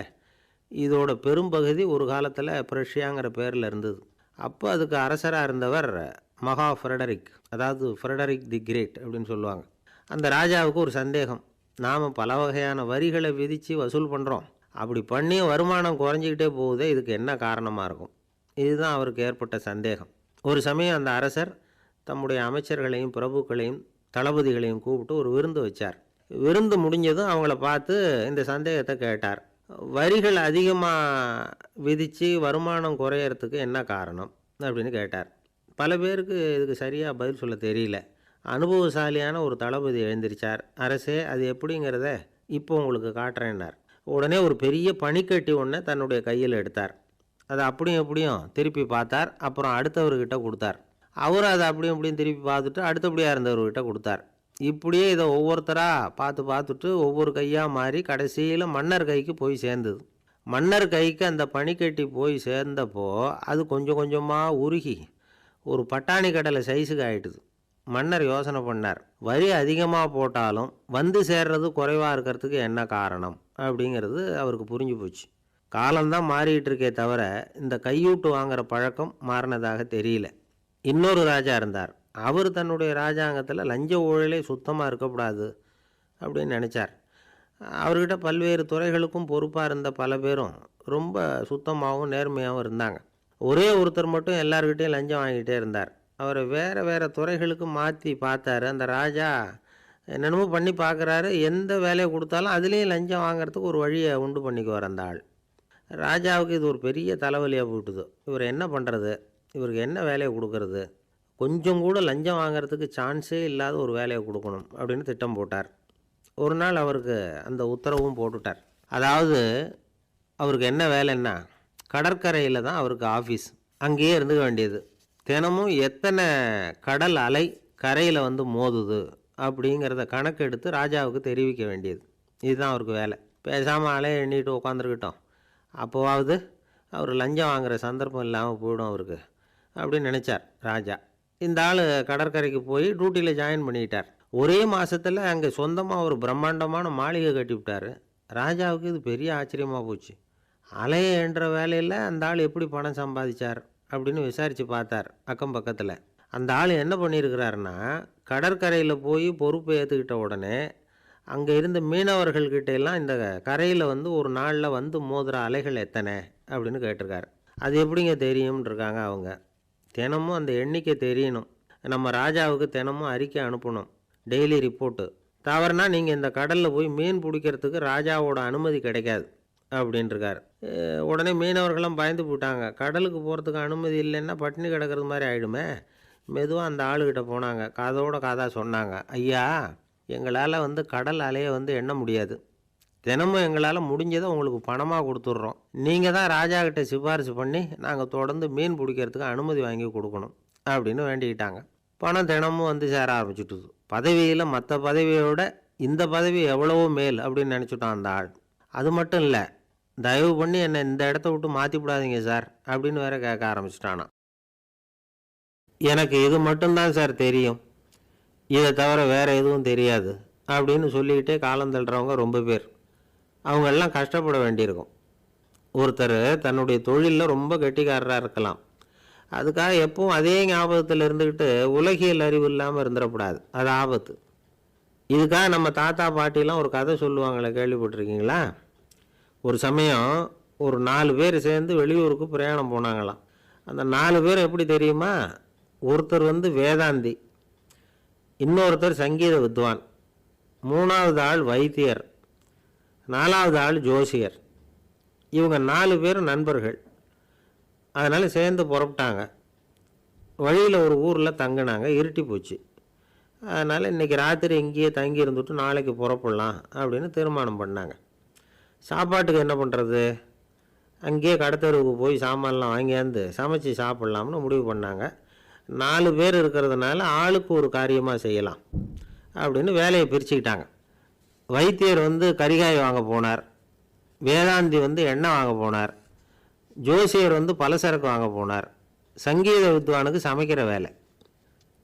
இதோட பெரும்பகுதி ஒரு காலத்தில் பிரஷ்யாங்கிற பேரில் இருந்தது. அப்போ அதுக்கு அரசராக இருந்தவர் மகா ஃப்ரெடரிக், அதாவது ஃப்ரெடரிக் தி கிரேட் அப்படின்னு சொல்லுவாங்க. அந்த ராஜாவுக்கு ஒரு சந்தேகம். நாம் பல வகையான வரிகளை விதித்து வசூல் பண்ணுறோம், அப்படி பண்ணி வருமானம் குறைஞ்சிக்கிட்டே போகுதே, இதுக்கு என்ன காரணமாக இருக்கும்? இதுதான் அவருக்கு ஏற்பட்ட சந்தேகம். ஒரு சமயம் அந்த அரசர் தம்முடைய அமைச்சர்களையும் பிரபுக்களையும் தளபதிகளையும் கூப்பிட்டு ஒரு விருந்து வச்சார். விருந்து முடிஞ்சதும் அவங்கள பார்த்து இந்த சந்தேகத்தை கேட்டார். வரிகள் அதிகமாக விதித்து வருமானம் குறையறதுக்கு என்ன காரணம் அப்படின்னு கேட்டார். பல பேருக்கு இதுக்கு சரியாக பதில் சொல்ல தெரியல. அனுபவசாலியான ஒரு தளபதி எழுந்திருச்சார். அரசே, அது எப்படிங்கிறத இப்போ உங்களுக்கு காட்டுறேன்னார். உடனே ஒரு பெரிய பனிக்கட்டி ஒன்றை தன்னுடைய கையில் எடுத்தார். அதை அப்படியும் எப்படியும் திருப்பி பார்த்தார். அப்புறம் அடுத்தவர்கிட்ட கொடுத்தார். அவர் அதை அப்படியும் இப்படியும் திருப்பி பார்த்துட்டு அடுத்தபடியாக இருந்தவர்கிட்ட கொடுத்தார். இப்படியே இதை ஒவ்வொருத்தராக பார்த்துட்டு ஒவ்வொரு கையாக மாறி கடைசியில் மன்னர் கைக்கு போய் சேர்ந்தது. மன்னர் கைக்கு அந்த பனிக்கட்டி போய் சேர்ந்தப்போ அது கொஞ்சம் கொஞ்சமாக உருகி ஒரு பட்டாணி கடலை சைஸுக்கு ஆகிட்டுது. மன்னர் யோசனை பண்ணார், வரி அதிகமாக போட்டாலும் வந்து சேர்றது குறைவாக இருக்கிறதுக்கு என்ன காரணம் அப்படிங்கிறது அவருக்கு புரிஞ்சு போச்சு. காலம்தான் மாறிக்கிட்டு இருக்கே தவிர இந்த கையூட்டு வாங்குகிற பழக்கம் மாறினதாக தெரியல. இன்னொரு ராஜா இருந்தார். அவர் தன்னுடைய ராஜாங்கத்தில் லஞ்ச ஊழலே சுத்தமாக இருக்கக்கூடாது அப்படின்னு நினச்சார். அவர்கிட்ட பல்வேறு துறைகளுக்கும் பொறுப்பாக இருந்த பல பேரும் ரொம்ப சுத்தமாகவும் நேர்மையாகவும் இருந்தாங்க. ஒரே ஒருத்தர் மட்டும் எல்லார்கிட்டையும் லஞ்சம் வாங்கிட்டே இருந்தார். அவரை வேறு வேறு துறைகளுக்கு மாற்றி பார்த்தாரு. அந்த ராஜா என்னென்னமோ பண்ணி பார்க்குறாரு. எந்த வேலையை கொடுத்தாலும் அதுலேயும் லஞ்சம் வாங்கிறதுக்கு ஒரு வழியை உண்டு பண்ணிக்குவார் அந்த ஆள். ராஜாவுக்கு இது ஒரு பெரிய தலைவலியாக போயிட்டுது. இவர் என்ன பண்ணுறது, இவருக்கு என்ன வேலையை கொடுக்கறது, கொஞ்சம் கூட லஞ்சம் வாங்கிறதுக்கு சான்ஸே இல்லாத ஒரு வேலையை கொடுக்கணும் அப்படின்னு திட்டம் போட்டார். ஒரு நாள் அவருக்கு அந்த உத்தரவும் போட்டுட்டார். அதாவது அவருக்கு என்ன வேலைன்னா, கடற்கரையில் தான் அவருக்கு ஆஃபீஸ். அங்கேயே இருந்துக்க வேண்டியது. தினமும் எத்தனை கடல் அலை கரையில் வந்து மோதுது அப்படிங்கிறத கணக்கெடுத்து ராஜாவுக்கு தெரிவிக்க வேண்டியது. இதுதான் அவருக்கு வேலை. பேசாமல் அலையை எண்ணிட்டு உட்காந்துருக்கிட்டோம், அப்போவாவது அவர் லஞ்சம் வாங்குகிற சந்தர்ப்பம் இல்லாமல் போயிடும் அவருக்கு அப்படின்னு நினச்சார் ராஜா. இந்த ஆள் கடற்கரைக்கு போய் டியூட்டியில் ஜாயின் பண்ணிக்கிட்டார். ஒரே மாதத்தில் அங்கே சொந்தமாக ஒரு பிரம்மாண்டமான மாளிகை கட்டிவிட்டார். ராஜாவுக்கு இது பெரிய ஆச்சரியமாக போச்சு. அலையை என்ற வேலையில் அந்த ஆள் எப்படி பணம் சம்பாதிச்சார் அப்படின்னு விசாரித்து பார்த்தார் அக்கம் பக்கத்தில். அந்த ஆள் என்ன பண்ணியிருக்கிறாருன்னா, கடற்கரையில் போய் பொறுப்பை ஏற்றுக்கிட்ட உடனே அங்கே இருந்த மீனவர்கள்கிட்ட எல்லாம் இந்த கரையில் வந்து ஒரு நாளில் வந்து மோதுகிற அலைகள் எத்தனை அப்படின்னு கேட்டிருக்காரு. அது எப்படிங்க தெரியும்னு இருக்காங்க அவங்க. தினமும் அந்த எண்ணிக்கை தெரியணும். நம்ம ராஜாவுக்கு தினமும் அறிக்கை அனுப்பணும், டெய்லி ரிப்போர்ட்டு. தவறுனா நீங்கள் இந்த கடலில் போய் மீன் பிடிக்கிறதுக்கு ராஜாவோட அனுமதி கிடைக்காது அப்படின்ட்டுருக்காரு. உடனே மீனவர்களும் பயந்து போட்டாங்க. கடலுக்கு போகிறதுக்கு அனுமதி இல்லைன்னா பட்டினி கிடக்கிறது மாதிரி ஆகிடுமே. மெதுவாக அந்த ஆளுகிட்ட போனாங்க. காதோட காதாக சொன்னாங்க, ஐயா, எங்களால் வந்து கடல் அலையை வந்து எண்ண முடியாது. தினமும் எங்களால் முடிஞ்சதை உங்களுக்கு பணமாக கொடுத்துட்றோம். நீங்கள் தான் ராஜா கிட்ட சிபாரிசு பண்ணி நாங்கள் தொடர்ந்து மீன் பிடிக்கிறதுக்கு அனுமதி வாங்கி கொடுக்கணும் அப்படின்னு வேண்டிக்கிட்டாங்க. பணம் தினமும் வந்து சேர ஆரம்பிச்சுட்டுது. பதவியில் மற்ற பதவியோட இந்த பதவி எவ்வளவோ மேல் அப்படின்னு நினச்சிட்டான் அந்த ஆள். அது மட்டும் இல்லை, தயவு பண்ணி என்னை இந்த இடத்த விட்டு மாற்றி விடாதீங்க சார் அப்படின்னு வேற கேட்க ஆரம்பிச்சிட்டானா. எனக்கு இது மட்டும்தான் சார் தெரியும், இதை தவிர வேறு எதுவும் தெரியாது அப்படின்னு சொல்லிக்கிட்டே காலம் தள்ளுறவங்க ரொம்ப பேர். அவங்கெல்லாம் கஷ்டப்பட வேண்டியிருக்கும். ஒருத்தர் தன்னுடைய தொழிலில் ரொம்ப கெட்டிக்காரராக இருக்கலாம். அதுக்காக எப்பவும் அதே ஞாபகத்தில் இருந்துக்கிட்டு உலகியல் அறிவு இல்லாமல் இருந்துடக்கூடாது. அது ஆபத்து. இதுக்காக நம்ம தாத்தா பாட்டிலாம் ஒரு கதை சொல்லுவாங்களே, கேள்விப்பட்டிருக்கீங்களா? ஒரு சமயம் ஒரு 4 பேர் சேர்ந்து வெளியூருக்கு பிரயாணம் போனாங்களாம். அந்த 4 பேர் எப்படி தெரியுமா? ஒருத்தர் வந்து வேதாந்தி, இன்னொருத்தர் சங்கீத வித்வான், 3வது ஆள் வைத்தியர், 4வது ஆள் ஜோசியர். இவங்க 4 பேரும் நண்பர்கள். அதனால் சேர்ந்து புறப்பட்டாங்க. வழியில் ஒரு ஊரில் தங்கினாங்க. இருட்டி போச்சு. அதனால் இன்றைக்கி ராத்திரி இங்கேயே தங்கி இருந்துட்டு நாளைக்கு புறப்படலாம் அப்படின்னு தீர்மானம் பண்ணாங்க. சாப்பாட்டுக்கு என்ன பண்ணுறது? அங்கேயே கடத்தெருவுக்கு போய் சாமான்லாம் வாங்கியாந்து சமைச்சு சாப்பிட்லாம்னு முடிவு பண்ணாங்க. 4 பேர் இருக்கிறதுனால ஆளுக்கு ஒரு காரியமாக செய்யலாம் அப்படின்னு வேலையை பிரிச்சுக்கிட்டாங்க. வைத்தியர் வந்து கரிகாய் வாங்க போனார், வேதாந்தி வந்து எண்ணெய் வாங்க போனார், ஜோசியர் வந்து பலசரக்கு வாங்க போனார், சங்கீத வித்வானுக்கு சமைக்கிற வேலை.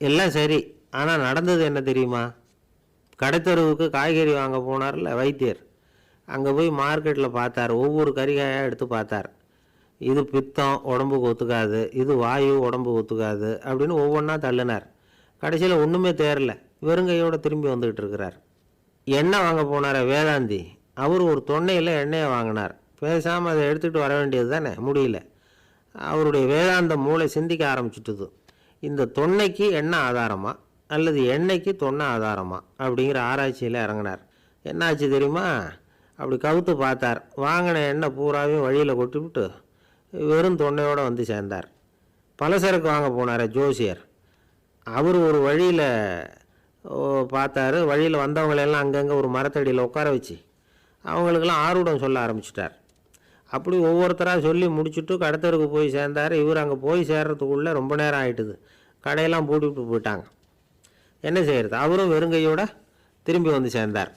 எல்லாம் சரி. ஆனால் நடந்தது என்ன தெரியுமா? கடைத்தெருவுக்கு காய்கறி வாங்க போனார்ல வைத்தியர், அங்கே போய் மார்க்கெட்டில் பார்த்தார். ஒவ்வொரு கறிகாயாக எடுத்து பார்த்தார். இது பித்தம், உடம்புக்கு ஒத்துக்காது, இது வாயு, உடம்புக்கு ஒத்துக்காது அப்படின்னு ஒவ்வொன்றா தள்ளினார். கடைசியில் ஒன்றுமே தேரல, வெறுங்கையோடு திரும்பி வந்துக்கிட்டு இருக்கிறார். எண்ணெய் வாங்க போனார் வேதாந்தி, அவர் ஒரு தொன்னையில் எண்ணெயை வாங்கினார். பேசாமல் அதை எடுத்துகிட்டு வர வேண்டியது தானே, முடியல. அவருடைய வேதாந்த மூளை சிந்திக்க ஆரம்பிச்சுட்டுது. இந்த தொன்னைக்கு எண்ணெய் ஆதாரமா அல்லது எண்ணெய்க்கு தொன்னை ஆதாரமா அப்படிங்கிற ஆராய்ச்சியில் இறங்கினார். என்னாச்சு தெரியுமா? அப்படி கவுத்து பார்த்தார். வாங்கின எண்ணெய் பூராவையும் வழியில் கொட்டிவிட்டு வெறும் தொன்னையோடு வந்து சேர்ந்தார். பலசரக்கு வாங்க போனார் ஜோசியர். அவர் ஒரு வழியில் பார்த்தாரு. வழியில் வந்தவங்களெல்லாம் அங்கங்கே ஒரு மரத்தடியில் உட்கார வச்சு அவங்களுக்கெல்லாம் ஆர்வம் சொல்ல ஆரம்பிச்சிட்டார். அப்படி ஒவ்வொருத்தராக சொல்லி முடிச்சுட்டு கடத்தருக்கு போய் சேர்ந்தார். இவர் அங்கே போய் சேர்றதுக்குள்ளே ரொம்ப நேரம் ஆகிட்டுது. கடையெல்லாம் பூட்டிவிட்டு போயிட்டாங்க. என்ன செய்கிறது? அவரும் வெறுங்கையோட திரும்பி வந்து சேர்ந்தார்.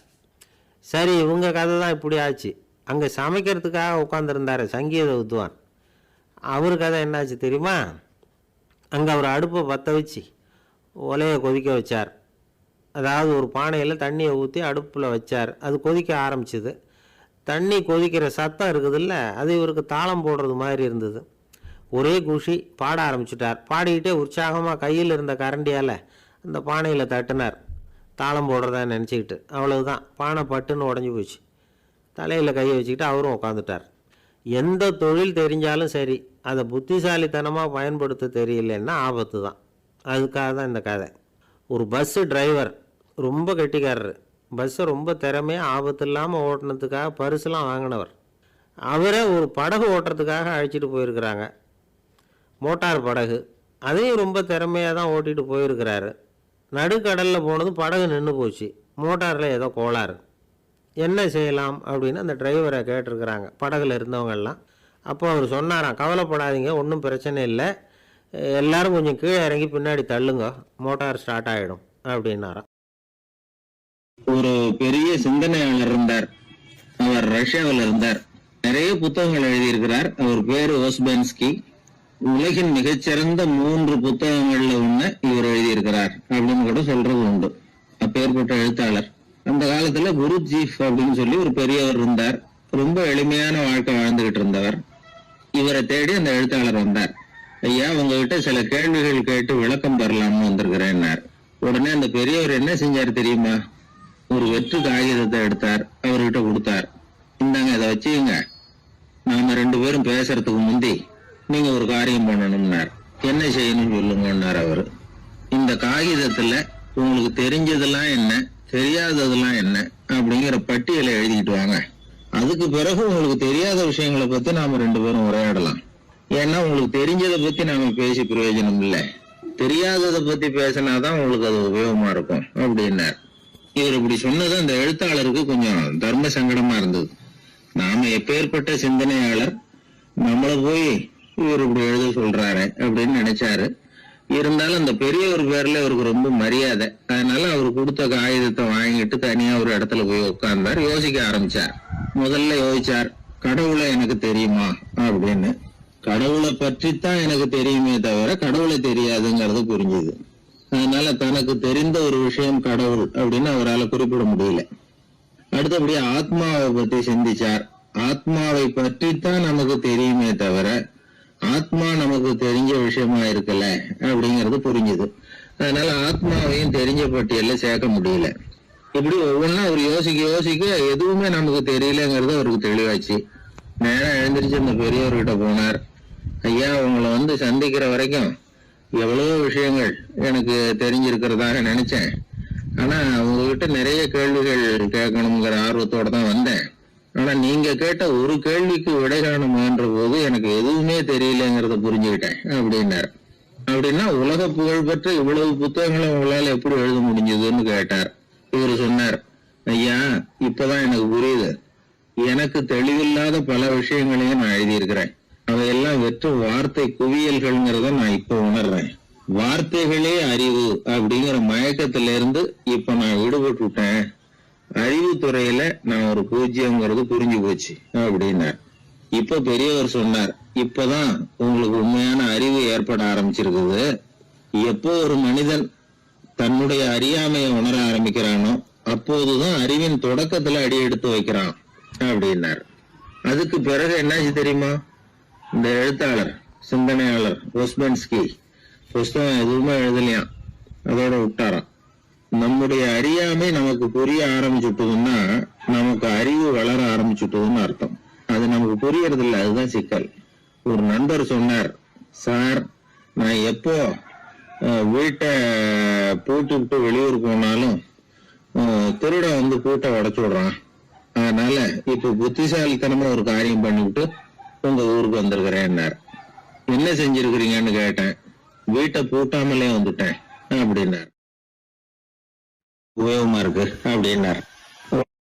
சரி, இவங்க கதை தான் இப்படி ஆச்சு. அங்கே சமைக்கிறதுக்காக உட்காந்துருந்தார் சங்கீத வித்வான். அவர் கதை என்னாச்சு தெரியுமா? அங்கே அவர் அடுப்பை பற்ற வச்சு ஒலையை கொதிக்க வச்சார். அதாவது ஒரு பானையில் தண்ணியை ஊற்றி அடுப்பில் வச்சார். அது கொதிக்க ஆரம்பிச்சிது. தண்ணி கொதிக்கிற சத்தம் இருக்குதுல்ல, அது இவருக்கு தாளம் போடுறது மாதிரி இருந்தது. ஒரே குஷி, பாட ஆரம்பிச்சிட்டார். பாடிக்கிட்டே உற்சாகமாக கையில் இருந்த கரண்டியால் அந்த பானையில் தட்டினார், தாளம் போடுறதா நினச்சிக்கிட்டு. அவ்வளவுதான், பானை பட்டுன்னு உடஞ்சி போச்சு. தலையில் கையை வச்சுக்கிட்டு அவரும் உட்காந்துட்டார். எந்த தொழில் தெரிஞ்சாலும் சரி, அதை புத்திசாலித்தனமாக பயன்படுத்த தெரியலன்னா ஆபத்து தான். அதுக்காக தான் இந்த கதை. ஒரு பஸ்ஸு டிரைவர் ரொம்ப கெட்டிக்காரர். பஸ்ஸை ரொம்ப திறமையாக ஆபத்து இல்லாமல் ஓட்டினதுக்காக பரிசுலாம் வாங்கினவர். அவரே ஒரு படகு ஓட்டுறதுக்காக அழைச்சிட்டு போயிருக்கிறாங்க, மோட்டார் படகு. அதையும் ரொம்ப திறமையாக தான் ஓட்டிகிட்டு போயிருக்கிறாரு. நடுக்கடலில் போனதும் படகு நின்று போச்சு. மோட்டாரில் ஏதோ கோளாறு. என்ன செய்யலாம் அப்படின்னு அந்த டிரைவரை கேட்டிருக்கிறாங்க படகுல இருந்தவங்கெல்லாம். அப்போ அவர் சொன்னாராம், கவலைப்படாதீங்க, ஒன்றும் பிரச்சனை இல்லை, எல்லோரும் கொஞ்சம் கீழே இறங்கி பின்னாடி தள்ளுங்க, மோட்டார் ஸ்டார்ட் ஆகிடும் அப்படின்னாராம். ஒரு பெரிய சிந்தனையாளர் இருந்தார். அவர் ரஷ்யாவில் இருந்தார். நிறைய புத்தகங்கள் எழுதியிருக்கிறார். அவர் பேரு ஓஸ்பென்ஸ்கி. உலகின் மிகச்சிறந்த 3 புத்தகங்கள்ல ஒண்ணு இவர் எழுதியிருக்கிறார் அப்படின்னு கூட சொல்றது உண்டு. அப்பேற்பட்ட எழுத்தாளர். அந்த காலத்துல குருஜீஃப் அப்படின்னு சொல்லி ஒரு பெரியவர் இருந்தார். ரொம்ப எளிமையான வாழ்க்கை வாழ்ந்துகிட்டு இருந்தவர். இவரை தேடி அந்த எழுத்தாளர் வந்தார். ஐயா, உங்ககிட்ட சில கேள்விகள் கேட்டு விளக்கம் பெறலாம்னு வந்திருக்கிறேன்னார். உடனே அந்த பெரியவர் என்ன செஞ்சார் தெரியுமா? ஒரு வெற்று காகிதத்தை எடுத்தார், அவர்கிட்ட கொடுத்தார். இந்தாங்க, இதை வச்சுங்க, நாம 2 பேரும் பேசுறதுக்கு முந்தி நீங்க ஒரு காரியம் பண்ணணும்னார். என்ன செய்யணும்னு சொல்லுங்கன்னார் அவரு. இந்த காகிதத்துல உங்களுக்கு தெரிஞ்சதெல்லாம் என்ன, தெரியாததெல்லாம் என்ன அப்படிங்கிற பட்டியலை எழுதிட்டு வாங்க. அதுக்கு பிறகு உங்களுக்கு தெரியாத விஷயங்களை பத்தி நாம 2 பேரும் உரையாடலாம். ஏன்னா உங்களுக்கு தெரிஞ்சதை பத்தி நாம பேசி பிரயோஜனம் இல்லை, தெரியாததை பத்தி பேசினாதான் உங்களுக்கு அது உபயோகமா இருக்கும் அப்படின்னார். இவர் இப்படி சொன்னது அந்த எழுத்தாளருக்கு கொஞ்சம் தர்ம சங்கடமா இருந்தது. நாம எப்பேற்பட்ட சிந்தனையாளர், நம்மள போய் இவர் இப்படி எழுத சொல்றாரு அப்படின்னு நினைச்சாரு. இருந்தாலும் அந்த பெரியவர் பேர்ல அவருக்கு ரொம்ப மரியாதை. அதனால அவர் கொடுத்த காகிதத்தை வாங்கிட்டு தனியா ஒரு இடத்துல போய் உட்கார்ந்தார். யோசிக்க ஆரம்பிச்சார். முதல்ல யோசிச்சார், கடவுளை எனக்கு தெரியுமா அப்படின்னு. கடவுளை பற்றித்தான் எனக்கு தெரியுமே தவிர கடவுளை தெரியாதுங்கிறது புரிஞ்சுது. அதனால தனக்கு தெரிந்த ஒரு விஷயம் கடவுள் அப்படின்னு அவரால் குறிப்பிட முடியல. அடுத்தபடி ஆத்மாவை பத்தி சிந்திச்சார். ஆத்மாவை பற்றித்தான் நமக்கு தெரியுமே தவிர ஆத்மா நமக்கு தெரிஞ்ச விஷயமா இருக்கல அப்படிங்கிறது புரிஞ்சுது. அதனால ஆத்மாவையும் தெரிஞ்ச பட்டியல்ல சேர்க்க முடியல. இப்படி ஒவ்வொன்னா அவர் யோசிக்க யோசிக்க எதுவுமே நமக்கு தெரியலங்கிறது அவருக்கு தெளிவாச்சு. நேரம் எழுந்திரிச்சு அந்த பெரியவர்கிட்ட போனார். ஐயா, உங்களை சந்திக்கிற வரைக்கும் எவ்வளவோ விஷயங்கள் எனக்கு தெரிஞ்சிருக்கிறதாக நினைச்சேன். ஆனா உங்ககிட்ட நிறைய கேள்விகள் கேட்கணுங்கிற ஆர்வத்தோட தான் வந்தேன். ஆனா நீங்க கேட்ட ஒரு கேள்விக்கு விடை காண முயன்ற போது எனக்கு எதுவுமே தெரியலங்கிறத புரிஞ்சுக்கிட்டேன் அப்படின்னாரு. அப்படின்னா உலக புகழ் பெற்ற இவ்வளவு புத்தகங்களை உங்களால எப்படி எழுத முடிஞ்சதுன்னு கேட்டார். இவர் சொன்னார், ஐயா, இப்பதான் எனக்கு புரியுது. எனக்கு தெளிவில்லாத பல விஷயங்களையும் நான் எழுதியிருக்கிறேன். அவையெல்லாம் வெறும் வார்த்தை குவியல்கள்ங்கிறத நான் இப்ப உணர்றேன். வார்த்தைகளே அறிவு அப்படிங்கிற மயக்கத்தில இருந்து இப்ப நான் விடுபட்டு விட்டேன். அறிவுத்துறையில நான் ஒரு பூஜ்யங்கிறது புரிஞ்சு போச்சு அப்படின்னார். இப்ப பெரியவர் சொன்னார், இப்பதான் உங்களுக்கு உண்மையான அறிவு ஏற்பட ஆரம்பிச்சிருக்குது. எப்போ ஒரு மனிதன் தன்னுடைய அறியாமையை உணர ஆரம்பிக்கிறானோ அப்போதுதான் அறிவின் தொடக்கத்துல அடி எடுத்து வைக்கிறான் அப்படின்னார். அதுக்கு பிறகு என்னாச்சு தெரியுமா? இந்த எழுத்தாளர் சிந்தனையாளர் ஒஸ்பென்ஸ்கி புஸ்தகம் எதுவுமே எழுதலையாம், அதோட விட்டாராம். நம்முடைய அறியாமை நமக்கு புரிய ஆரம்பிச்சுட்டதுன்னா நமக்கு அறிவு வளர ஆரம்பிச்சுட்டதுன்னு அர்த்தம். அது நமக்கு புரியறது இல்லை, அதுதான் சிக்கல். ஒரு நண்பர் சொன்னார், சார் நான் எப்போ வீட்டை பூட்டி விட்டு வெளியூர் போனாலும் திருட வந்து பூட்டை உடைச்சு விடுறான். அதனால இப்ப புத்திசாலித்தனமா ஒரு காரியம் பண்ணிவிட்டு உங்க ஊருக்கு வந்திருக்கிறேன்னார். என்ன செஞ்சிருக்கிறீங்கன்னு கேட்டேன். வீட்டை பூட்டாமலே வந்துட்டேன் அப்படின்னார். உபயோகமா இருக்கு அப்படின்னார்.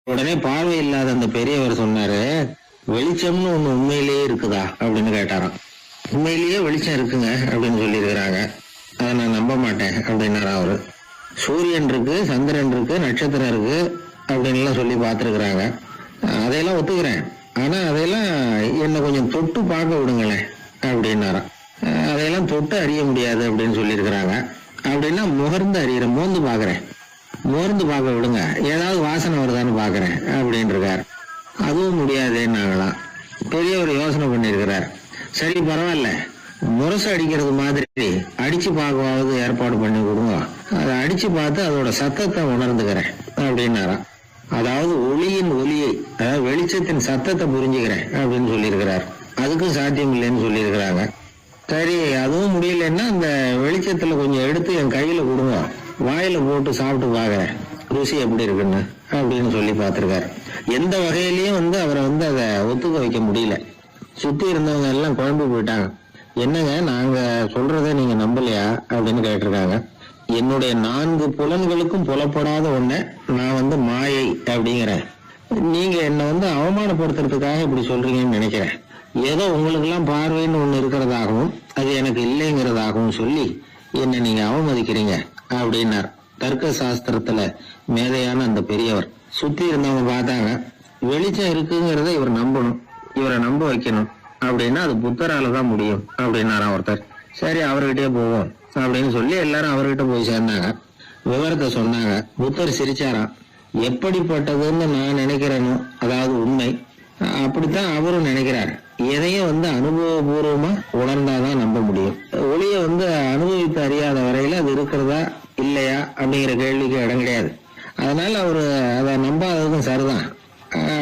உடனே பார்வை இல்லாத அந்த பெரியவர் சொன்னாரு, வெளிச்சம்னு ஒண்ணு உண்மையிலேயே இருக்குதா அப்படின்னு கேட்டாராம். உண்மையிலேயே வெளிச்சம் இருக்குங்க அப்படின்னு சொல்லி இருக்கிறாங்க, அதை நான் நம்ப மாட்டேன் அப்படின்னாரு அவரு. சூரியன் இருக்கு, சந்திரன் இருக்கு, நட்சத்திரம் இருக்கு அப்படின்னு சொல்லி பார்த்துருக்குறாங்க, அதையெல்லாம் ஒத்துக்கிறேன். ஆனா அதையெல்லாம் என்னை கொஞ்சம் தொட்டு பார்க்க விடுங்களேன் அப்படின்னாராம். அதையெல்லாம் தொட்டு அறிய முடியாது அப்படின்னு சொல்லியிருக்கிறாங்க. அப்படின்னா முகர்ந்து அறியறேன், மோந்து பாக்குறேன், மோர்ந்து பார்க்க விடுங்க, ஏதாவது வாசனை வருதான்னு பாக்குறேன் அப்படின்னு இருக்காரு. அதுவும் முடியாதுன்னாங்களாம். பெரியவர் யோசனை பண்ணிருக்கிறார். சரி பரவாயில்ல, முரசு அடிக்கிறது மாதிரி அடிச்சு பார்க்கவாவது ஏற்பாடு பண்ணி கொடுங்க, அதை அடிச்சு பார்த்து அதோட சத்தத்தை உணர்ந்துக்கிறேன் அப்படின்னாராம். அதாவது ஒளியின் ஒலியை, அதாவது வெளிச்சத்தின் சத்தத்தை புரிஞ்சுக்கிறேன் அப்படின்னு சொல்லியிருக்கிறார். அதுக்கும் சாத்தியம் இல்லைன்னு சொல்லியிருக்கிறாங்க. சரி அதுவும் முடியலன்னா அந்த வெளிச்சத்துல கொஞ்சம் எடுத்து என் கையில கொடுங்க, வாயில போட்டு சாப்பிட்டு பாக்குறேன் ருசி எப்படி இருக்குன்னு அப்படின்னு சொல்லி பார்த்திருக்காரு. எந்த வகையிலயும் அவரை அதை ஒத்துக்க வைக்க முடியல. சுத்தி இருந்தவங்க எல்லாம் குழம்பு போயிட்டாங்க. என்னங்க நாங்க சொல்றத நீங்க நம்பலையா அப்படின்னு கேட்டிருக்காங்க. என்னுடைய 4 புலன்களுக்கும் புலப்படாத ஒண்ண நான் மாயை அப்படிங்கிறேன். நீங்க என்ன அவமானப்படுத்துறதுக்காக இப்படி சொல்றீங்கன்னு நினைக்கிறேன். ஏதோ உங்களுக்கு எல்லாம் பார்வைன்னு ஒண்ணு இருக்கிறதாகவும் அது எனக்கு இல்லைங்கிறதாகவும் சொல்லி என்ன நீங்க அவமதிக்கிறீங்க அப்படின்னார். தர்க்க சாஸ்திரத்துல மேதையான அந்த பெரியவர். சுத்தி இருந்தவங்க பார்த்தாங்க, வெளிச்சம் இருக்குங்கிறத இவர் நம்பணும், இவரை நம்ப வைக்கணும் அப்படின்னா அது புத்தரால தான் முடியும் அப்படின்னாராம் ஒருத்தர். சரி அவர்கிட்டயே போவோம் அப்படின்னு சொல்லி எல்லாரும் அவர்கிட்ட போய் சேர்ந்தாங்க. விவரத்தை சொன்னாங்க. புத்தர் சிரிச்சாராம். எப்படிப்பட்டதுன்னு நான் நினைக்கிறேனோ, அதாவது உண்மை, அப்படித்தான் அவரும் நினைக்கிறார். எதையும் அனுபவபூர்வமா உணர்ந்தாதான் நம்ப முடியும். ஒளிய அனுபவித்து அறியாத வரையில அது இருக்கிறதா இல்லையா அப்படிங்கிற கேள்விக்கு இடம் கிடையாது. அதனால அவரு அதை நம்பாததும் சரிதான்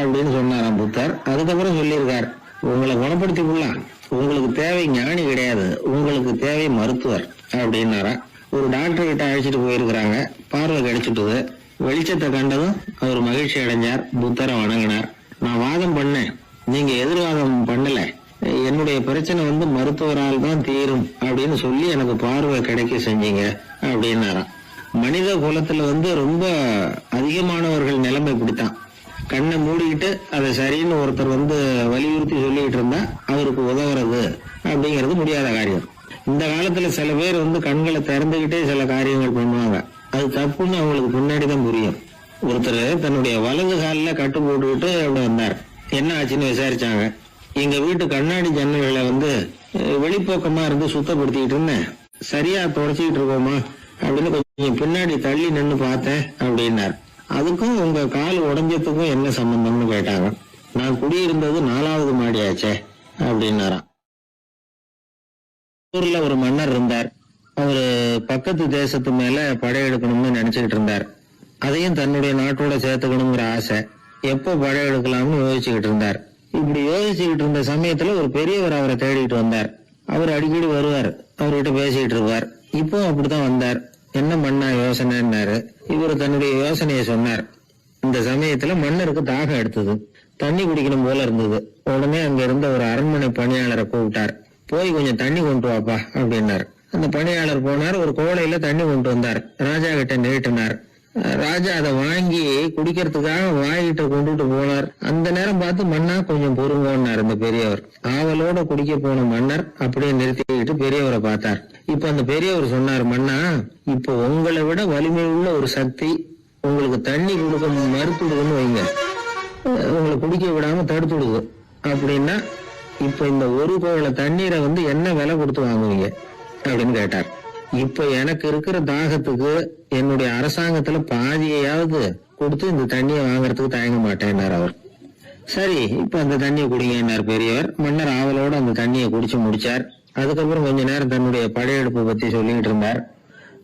அப்படின்னு சொன்னாராம் புத்தர். அதுக்கப்புறம் சொல்லியிருக்கார், உங்களை குணப்படுத்தி கொள்ளலாம், உங்களுக்கு தேவை ஞானி கிடையாது, உங்களுக்கு தேவை மருத்துவர் அப்படின்னாரா. ஒரு டாக்டர் கிட்ட அழைச்சிட்டு போயிருக்கிறாங்க. பார்வை கிடைச்சிட்டுது. வெளிச்சத்தை கண்டதும் அவர் மகிழ்ச்சி அடைஞ்சார், புத்தரை வணங்கினார். நான் வாதம் பண்ணேன், நீங்க எதிர்வாதம் பண்ணல, என்னுடைய பிரச்சனை மருத்துவரால் தான் தீரும் அப்படின்னு சொல்லி எனக்கு பார்வை கிடைக்க செஞ்சீங்க அப்படின்னாராம். மனித குலத்துல ரொம்ப அதிகமானவர்கள் நிலைமை இப்படித்தான். கண்ணை மூடிக்கிட்டு அதை சரின்னு ஒருத்தர் வலியுறுத்தி சொல்லிக்கிட்டு இருந்தா அவருக்கு உதவுறது அப்படிங்கிறது முடியாத காரியம். இந்த காலத்துல சில பேர் கண்களை திறந்துகிட்டே சில காரியங்கள் பண்ணுவாங்க. அது தப்புன்னு அவங்களுக்கு பின்னாடிதான் புரியும். ஒருத்தர் தன்னுடைய வலது காலில் கட்டு போட்டுக்கிட்டு அப்படி வந்தார். என்ன ஆச்சுன்னு விசாரிச்சாங்க. எங்க வீட்டு கண்ணாடி ஜன்னல்களை வெளிப்போக்கமா சுத்தப்படுத்திக்கிட்டு இருந்தேன், சரியா தொடச்சிக்கிட்டு இருக்கோமா அப்படின்னு கொஞ்சம் பின்னாடி தள்ளி நின்று பார்த்தேன் அப்படின்னார். அதுக்கும் உங்க கால் உடஞ்சதுக்கும் என்ன சம்பந்தம்னு கேட்டாங்க. நான் குடியிருந்தது 4வது மாடியாச்சே அப்படின்னாராம். ஊர்ல ஒரு மன்னர் இருந்தார். அவரு பக்கத்து தேசத்து மேல படையெடுக்கணும்னு நினைச்சுக்கிட்டு இருந்தார். அதையும் தன்னுடைய நாட்டோட சேர்த்துக்கணுங்கிற ஆசை. எப்போ படையெடுக்கலாம்னு யோசிச்சுக்கிட்டு இருந்தார். இப்படி யோசிச்சுக்கிட்டு இருந்த சமயத்துல ஒரு பெரியவர் அவரை தேடிட்டு வந்தார். அவர் அடிக்கடி வருவார், அவர்கிட்ட பேசிக்கிட்டு இருப்பார். இப்போ அப்படித்தான் வந்தார். என்ன மன்னா யோசனைன்னாரு. இவர் தன்னுடைய யோசனையை சொன்னார். இந்த சமயத்துல மன்னருக்கு தாகம் எடுத்தது, தண்ணி குடிக்கணும் போல இருந்தது. உடனே அங்க இருந்த ஒரு அரண்மனை பணியாளரை கூப்பிட்டார். போய் கொஞ்சம் தண்ணி கொண்டு வாப்பா அப்படின்னார். அந்த பணியாளர் போனார், ஒரு கோலையில தண்ணி கொண்டு வந்தார். ராஜா கிட்ட நீட்டினார். ராஜா அதை வாங்கி குடிக்கிறதுக்காக வாய்கிட்ட கொண்டுட்டு போனார். அந்த நேரம் பார்த்து மன்னா கொஞ்சம் பொறுங்கன்னார் இந்த பெரியவர். ஆவலோட குடிக்க போன மன்னர் அப்படியே நிறுத்திக்கிட்டு பெரியவரை பார்த்தார். இப்ப அந்த பெரியவர் சொன்னார், மன்னா இப்போ உங்களை விட வலிமை உள்ள ஒரு சக்தி உங்களுக்கு தண்ணி கொடுக்க மறுத்துடுதுன்னு வைங்க, உங்களை குடிக்க விடாம தடுத்துடுது அப்படின்னா இப்ப இந்த ஒரு கோவல தண்ணீரை என்ன விலை கொடுத்து வாங்குவீங்க அப்படின்னு கேட்டார். இப்ப எனக்கு இருக்கிற தாகத்துக்கு என்னுடைய அரசாங்கத்துல பாதியையாவது கொடுத்து இந்த தண்ணியை வாங்குறதுக்கு தயங்க மாட்டேன்னார் அவர். சரி, இப்ப அந்த தண்ணியை குடிங்கன்னார் பெரியவர். மன்னர் ஆவலோட அந்த தண்ணியை குடிச்சு முடிச்சார். அதுக்கப்புறம் கொஞ்ச நேரம் தன்னுடைய படையெடுப்பு பத்தி சொல்லிட்டு இருந்தார்.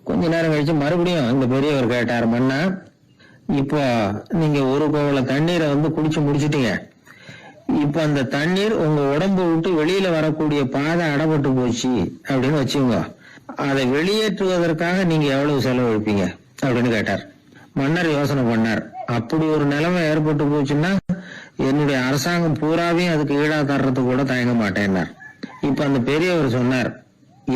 கொஞ்ச நேரம் கழிச்சு மறுபடியும் அந்த பெரியவர் கேட்டார், மன்னா, இப்போ நீங்க ஒரு கோவல தண்ணீரை குடிச்சு முடிச்சிட்டீங்க. இப்ப அந்த தண்ணீர் உங்க உடம்பு விட்டு வெளியில வரக்கூடிய பாதை அடப்பட்டு போச்சு அப்படின்னு வச்சுங்க. அதை வெளியேற்றுவதற்காக நீங்க எவ்வளவு செலவழிப்பீங்க அப்படின்னு கேட்டார். மன்னர் யோசனை பண்ணார். அப்படி ஒரு நிலைமை ஏற்பட்டு போச்சுன்னா என்னுடைய அரசாங்கம் பூராவையும் அதுக்கு ஈடா தர்றதுக்கு கூட தயங்க மாட்டேன்னார். இப்ப அந்த பெரியவர் சொன்னார்,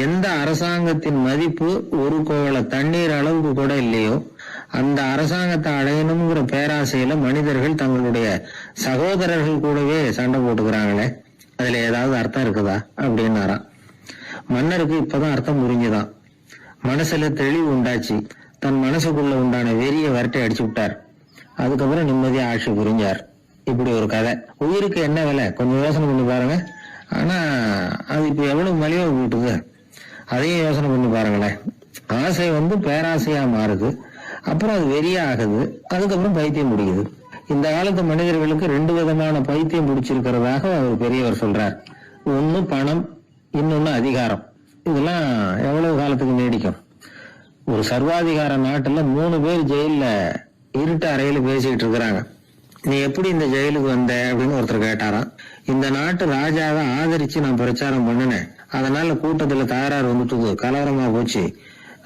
எந்த அரசாங்கத்தின் மதிப்பு ஒரு கோவல தண்ணீர் அளவுக்கு கூட இல்லையோ அந்த அரசாங்கத்தை அடையணுங்கிற பேராசையில மனிதர்கள் தங்களுடைய சகோதரர்கள் கூடவே சண்டை போட்டுக்கிறாங்களே, அதுல ஏதாவது அர்த்தம் இருக்குதா அப்படின்னாராம். மன்னருக்கு இப்பதான் அர்த்தம் புரிஞ்சுதான். மனசுல தெளிவு உண்டாச்சு. தன் மனசுக்குள்ள உண்டான வெறிய வரட்டை அடிச்சு விட்டார். அதுக்கப்புறம் நிம்மதியா ஆட்சி புரிஞ்சார். இப்படி ஒரு கதை. உயிருக்கு என்ன விலை கொஞ்சம் யோசனை பண்ணி பாருங்க. ஆனா அது இப்ப எவ்வளவு மலிவா போட்டுது, அதையும் யோசனை பண்ணி பாருங்களேன். ஆசை பேராசையா மாறுது, அப்புறம் அது வெறியா ஆகுது, அதுக்கப்புறம் பைத்தியம் முடியுது. இந்த காலத்து மனிதர்களுக்கு 2 விதமான பைத்தியம் முடிச்சிருக்கிறதாக ஒரு பெரியவர் சொல்றார். ஒண்ணு பணம், இன்னொன்னு அதிகாரம். இதெல்லாம் எவ்வளவு காலத்துக்கு நீடிக்கும்? ஒரு சர்வாதிகார நாட்டுல 3 பேர் ஜெயில இருட்டு அறையில பேசிட்டு இருக்கிறாங்க. நீ எப்படி இந்த ஜெயிலுக்கு வந்த அப்படின்னு ஒருத்தர் கேட்டாராம். இந்த நாட்டு ராஜாவை ஆதரிச்சு நான் பிரச்சாரம் பண்ணினேன், அதனால கூட்டத்துல தகராறு வந்துட்டு கலவரமா போச்சு,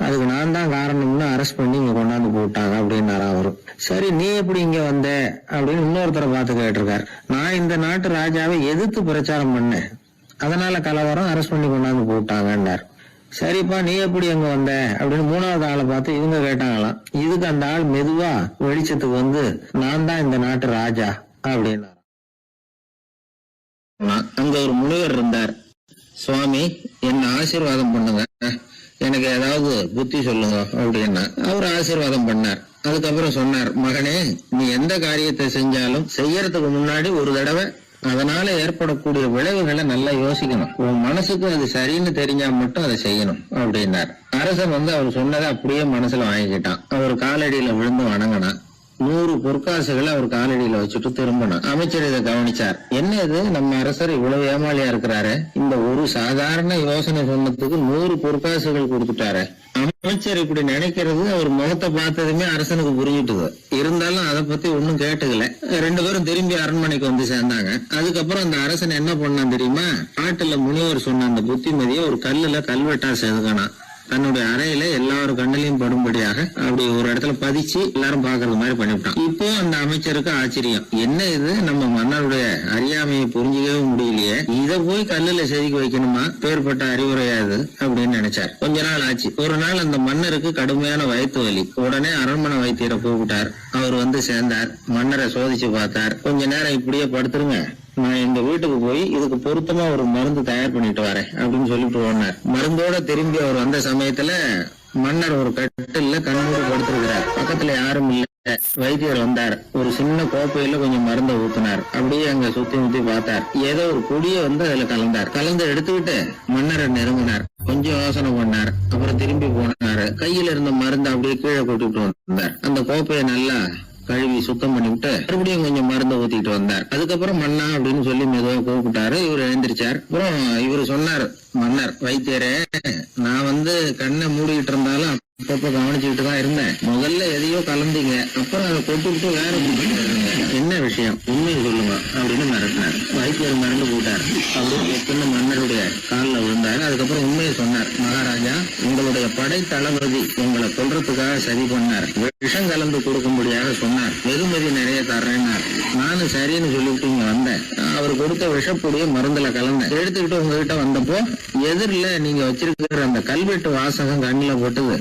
அதுக்கு நான் தான் காரணம்னு அரெஸ்ட் பண்ணி இங்க கொண்டாந்து போட்டாங்க அப்படின்னாரா அவரு. சரி, நீ எப்படி இங்க வந்த அப்படின்னு இன்னொருத்தரை பார்த்து கேட்டிருக்காரு. நான் இந்த நாட்டு ராஜாவை எதிர்த்து பிரச்சாரம் பண்ணேன், அதனால கலவரம், அரெஸ்ட் பண்ணி கொண்டாந்து போட்டாங்கன்னார். சரிப்பா, நீ எப்படி அங்க வந்த அப்படின்னு 3வது ஆளை பார்த்து இவங்க கேட்டாங்களாம். இதுக்கு அந்த ஆள் மெதுவா வெளிச்சத்துக்கு நான் தான் இந்த நாட்டு ராஜா அப்படின்னா. அங்க ஒரு முனிவர் இருந்தார். சுவாமி, என்ன ஆசீர்வாதம் பண்ணுங்க, எனக்கு ஏதாவது புத்தி சொல்லுங்க அப்படின்னா. அவர் ஆசீர்வாதம் பண்ணார். அதுக்கப்புறம் சொன்னார், மகனே, நீ எந்த காரியத்தை செஞ்சாலும் செய்யறதுக்கு முன்னாடி ஒரு தடவை அதனால ஏற்படக்கூடிய விளைவுகளை நல்லா யோசிக்கணும். உன் மனசுக்கு அது சரின்னு தெரிஞ்சா மட்டும் அதை செய்யணும் அப்படின்னார். அரசன் அவர் சொன்னதை அப்படியே மனசுல வாங்கிக்கிட்டான். அவர் காலடியில விழுந்து வணங்கினான். 100 பொற்காசுகளை அவர் காலடியில வச்சுட்டு திரும்பினான். அமைச்சர் இதை கவனிச்சார். என்ன இது, நம்ம அரசர் இவ்வளவு ஏமாளியா இருக்கிறாரு, இந்த ஒரு சாதாரண யோசனை சொன்னதுக்கு 100 பொற்காசுகள் கொடுத்துட்டாரு. அமைச்சர் இப்படி நினைக்கிறது அவர் முகத்தை பார்த்ததுமே அரசனுக்கு புரிஞ்சுட்டுது. இருந்தாலும் அதை பத்தி ஒன்னும் கேட்டுக்கல. 2 பேரும் திரும்பி அரண்மனைக்கு சேர்ந்தாங்க. அதுக்கப்புறம் அந்த அரசன் என்ன பண்ணான் தெரியுமா? காட்டுல முனிவர் சொன்ன அந்த புத்திமதியை ஒரு கல்லுல கல்வெட்டா செதுக்கானான். தன்னுடைய அறையில எல்லாரும் கண்ணிலையும் படும்படியாக அப்படி ஒரு இடத்துல பதிச்சு எல்லாரும் பாக்குறது மாதிரி பண்ணிவிட்டான். இப்போ அந்த அமைச்சருக்கு ஆச்சரியம், என்ன இது, நம்ம மன்னருடைய அறியாமையை புரிஞ்சுக்கவே முடியலையே, இத போய் கல்லுல செதுக்கி வைக்கணுமா, பேர்பட்ட அறிவுரையாது அப்படின்னு நினைச்சார். கொஞ்ச நாள் ஆச்சு. ஒரு நாள் அந்த மன்னருக்கு கடுமையான வயிற்று வலி. உடனே அரண்மனை வைத்தியரை கூப்பிட்டார். அவர் சேர்ந்தார். மன்னரை சோதிச்சு பார்த்தார். கொஞ்ச நேரம் இப்படியே படுத்துருங்க, நான் எங்க வீட்டுக்கு போய் இதுக்கு பொருத்தமா ஒரு மருந்து தயார் பண்ணிட்டு வரேன் அப்படின்னு சொல்லிட்டு ஓடினார். மருந்தோட திரும்பி அவர் வந்த சமயத்துல மன்னர் ஒரு கட்டில கண்ணூர் படுத்திருக்கிறார். பக்கத்துல யாரும் இல்ல. வைத்தியர் வந்தார். ஒரு சின்ன கோப்பையில கொஞ்சம் மருந்தை ஊத்தினார். அப்படியே அங்க சுத்தி முத்தி பார்த்தார். ஏதோ ஒரு பொடியை அதுல கலந்தார். கலந்து எடுத்துக்கிட்டு மன்னரை நெருங்கினார். கொஞ்சம் யோசனை பண்ணார். அப்புறம் திரும்பி போனாரு. கையில இருந்த மருந்து அப்படியே கீழே கொட்டிட்டு வந்தார். அந்த கோப்பையை நல்லா கழுவி சுத்தம் பண்ணிவிட்டு மறுபடியும் கொஞ்சம் மருந்து ஊத்திட்டு வந்தார். அதுக்கப்புறம் மன்னா அப்படின்னு சொல்லி மெதுவா கூப்பிட்டாரு. இவர் எழுந்திரிச்சார். அப்புறம் இவரு சொன்னார், மன்னர், வைத்தியரே, நான் கண்ணை மூடிக்கிட்டு இருந்தாலும் அப்பப்ப கவனிச்சுக்கிட்டு தான் இருந்தேன். முதல்ல எதையோ கலந்தீங்க, அப்புறம் அதை கொட்டுக்கிட்டு வேற என்ன விஷயம், உண்மையை சொல்லுங்க அப்படின்னு மிரட்டினார். வைத்தியர் மிரண்டு போட்டார். அப்படியே மன்னருடைய காலில் விழுந்தாரு. அதுக்கப்புறம் உண்மையை சொன்னார். மகாராஜா, உங்களுடைய படை தளபதி உங்களை கொல்றதுக்காக சதி பண்ணார். விஷம் கலந்து கொடுக்கும்படியாக சொன்னார். வெகுமதி நிறைய தர்றேன்னார். நானும் சரின்னு சொல்லிட்டு இங்க வந்தேன். அவர் கொடுத்த விஷப்பொடியை மருந்துல கலந்தேன். எடுத்துக்கிட்டு உங்ககிட்ட வந்தப்போ எதிரில நீங்க வச்சிருக்கிற அந்த கல்வெட்டு வாசகம் கண்ணில போட்டது.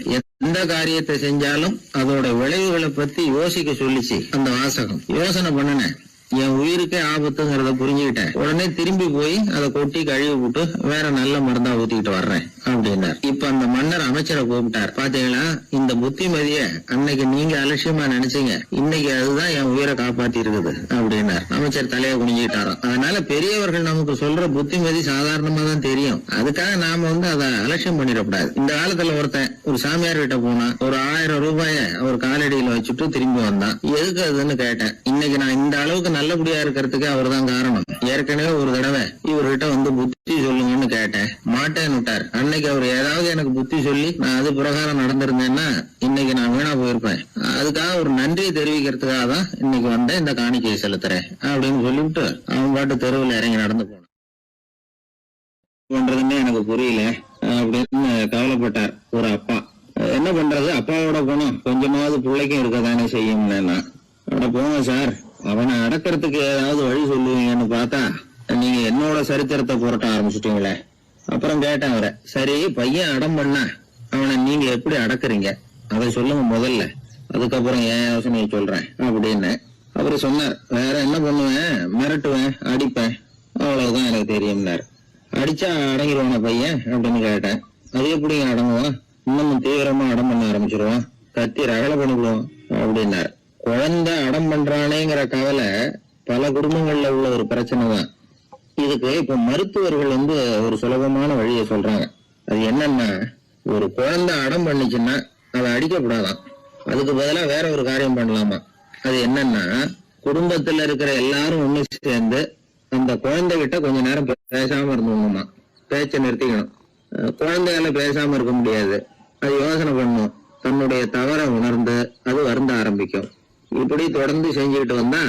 எந்த காரியத்தை செஞ்சாலும் அதோட விளைவுகளை பத்தி யோசிக்க சொல்லிச்சு அந்த வாசகம். யோசனை பண்ணினேன். என் உயிருக்கே ஆபத்துங்கிறத புரிஞ்சுக்கிட்டேன். உடனே திரும்பி போய் அதை கொட்டி கழுவி விட்டு வேற நல்ல மருந்தா ஊத்திக்கிட்டு வர்றேன் அப்படின்னார். இப்ப அந்த மன்னர் அமைச்சரை கூப்பிட்டார். பாத்தீங்களா, இந்த புத்திமதிய அன்னைக்கு நீங்க அலட்சியமா நினைச்சீங்க, இன்னைக்கு அதுதான் என் உயிரை காப்பாத்தி இருக்குது அப்படின்னார். அமைச்சர் தலையை குனிஞ்சிட்டாராம். அதனால பெரியவர்கள் நமக்கு சொல்ற புத்திமதி சாதாரணமா தான் தெரியும், அதுக்காக நாம அதை அலட்சியம் பண்ணிடக்கூடாது. இந்த காலத்துல ஒருத்தன் ஒரு சாமியார் கிட்ட போனா ஒரு 1000 ரூபாய அவர் காலடியில வச்சுட்டு திரும்பி வந்தான். எதுக்கு அதுன்னு கேட்டேன். இன்னைக்கு நான் இந்த அளவுக்கு நல்லபடியா இருக்கிறதுக்கு அவர் தான் காரணம். ஏற்கனவே ஒரு தடவை இவர்கிட்ட புத்தி சொல்லுங்கன்னு கேட்டேன், மாட்டேன்னு விட்டார். அன்னைக்கு அவர் ஏதாவது எனக்கு புத்தி சொல்லி நான் அது பிரகாரம் நடந்திருந்தேன்னா இன்னைக்கு நான் வீணா போயிருப்பேன். அதுக்காக ஒரு நன்றியை தெரிவிக்கிறதுக்காக தான் இன்னைக்கு வந்தேன், இந்த காணிக்கையை செலுத்துறேன் அப்படின்னு சொல்லிவிட்டு அவன் பாட்டு தெருவில் இறங்கி நடந்து போனான். பண்றதுன்னு எனக்கு புரியல அப்படின்னு கவலைப்பட்டார் ஒரு அப்பா. என்ன பண்றது, அப்பாவோட போனோம் கொஞ்சமாவது பிள்ளைக்கும் இருக்கதானே செய்யும்னா, போங்க சார், அவனை அடக்கிறதுக்கு ஏதாவது வழி சொல்லுவீங்கன்னு பார்த்தா நீங்க என்னோட சரித்திரத்தை புரட்ட ஆரம்பிச்சுட்டீங்களே. அப்புறம் கேட்டேன் அவரை, சரி பையன் அடம் பண்ணா அவனை நீங்க எப்படி அடக்குறீங்க அதை சொல்லுங்க முதல்ல, அதுக்கப்புறம் என் யோசனையை சொல்றேன் அப்படின்னு. அவரு சொன்னார், வேற என்ன பண்ணுவேன், மிரட்டுவேன், அடிப்பேன், அவ்வளவுதான் எனக்கு தெரியும்னாரு. அடிச்சா அடங்கிடுவான பையன் அப்படின்னு கேட்டேன். அது எப்படி அடங்குவான், இன்னமும் தீவிரமா அடம் பண்ண ஆரம்பிச்சிருவான், கத்தி ரகலை பண்ணிவிடுவான் அப்படின்னாரு. குழந்தை அடம் பண்றானேங்கிற கவலை பல குடும்பங்கள்ல உள்ள ஒரு பிரச்சனை தான். இதுக்கு இப்ப மருத்துவர்கள் ஒரு சுலபமான வழியை சொல்றாங்க. அது என்னன்னா, ஒரு குழந்தை அடம் பண்ணிச்சுன்னா அதை அடிக்கப்படாதான், அதுக்கு பதிலா வேற ஒரு காரியம் பண்ணலாமா. அது என்னன்னா, குடும்பத்துல இருக்கிற எல்லாரும் ஒண்ணு சேர்ந்து அந்த குழந்தைகிட்ட கொஞ்ச நேரம் பேசாம இருந்தோம்மா, பேச்சை நிறுத்திக்கணும். குழந்தையால பேசாம இருக்க முடியாது, அது யோசனை பண்ணும், தன்னுடைய தவறை உணர்ந்து அது வருந்த ஆரம்பிக்கும். இப்படி தொடர்ந்து செஞ்சுக்கிட்டு வந்தா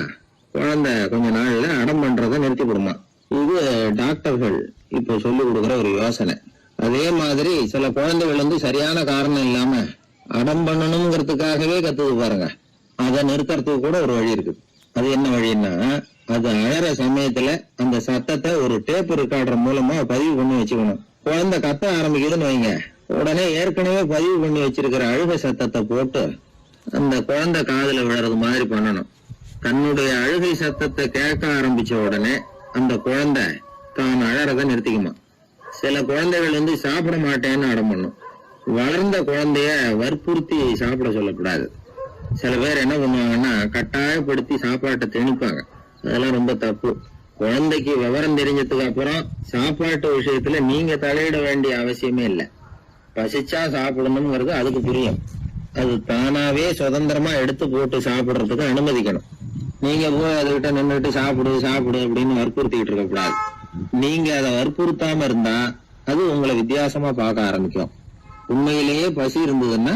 குழந்தை கொஞ்ச நாள்ல அடம் பண்றதை நிறுத்தி கொடுமா. இது டாக்டர்கள் இப்ப சொல்லி கொடுக்குற ஒரு யோசனை. அதே மாதிரி சில குழந்தைகள் சரியான காரணம் இல்லாம அடம் பண்ணணுங்கிறதுக்காகவே கத்துது பாருங்க, அதை நிறுத்துறதுக்கு கூட ஒரு வழி இருக்கு. அது என்ன வழின்னா, அது அழற சமயத்துல அந்த சத்தத்தை ஒரு டேப் ரெக்கார்டர் மூலமா பதிவு பண்ணி வச்சுக்கணும். குழந்தை கத்த ஆரம்பிக்குதுன்னு வைங்க, உடனே ஏற்கனவே பதிவு பண்ணி வச்சிருக்கிற அழுகை சத்தத்தை போட்டு அந்த குழந்தை காதுல விழறது மாதிரி பண்ணணும். தன்னுடைய அழுகை சத்தத்தை கேட்க ஆரம்பிச்ச உடனே அந்த குழந்தை தான் அழறத நிறுத்திக்குமா. சில குழந்தைகள் சாப்பிட மாட்டேன்னு அடம் பண்ணும். வளர்ந்த குழந்தைய வற்புறுத்தி சாப்பிட சொல்லக்கூடாது. சில பேர் என்ன பண்ணுவாங்கன்னா, கட்டாயப்படுத்தி சாப்பாட்டை திணிப்பாங்க. அதெல்லாம் ரொம்ப தப்பு. குழந்தைக்கு விவரம் தெரிஞ்சதுக்கு அப்புறம் சாப்பாட்டு விஷயத்துல நீங்க தலையிட வேண்டிய அவசியமே இல்லை. பசிச்சா சாப்பிடணுங்கிறது அதுக்கு புரியும். அது தானாவே சுதந்திரமா எடுத்து போட்டு சாப்பிடுறதுக்கு அனுமதிக்கணும். நீங்க போய் அதுகிட்ட நின்றுட்டு சாப்பிடு சாப்பிடு அப்படின்னு வற்புறுத்திக்கிட்டு இருக்க கூடாது. நீங்க அதை வற்புறுத்தாம இருந்தா அது உங்களை வித்தியாசமா பார்க்க ஆரம்பிக்கும். உண்மையிலேயே பசி இருந்ததுன்னா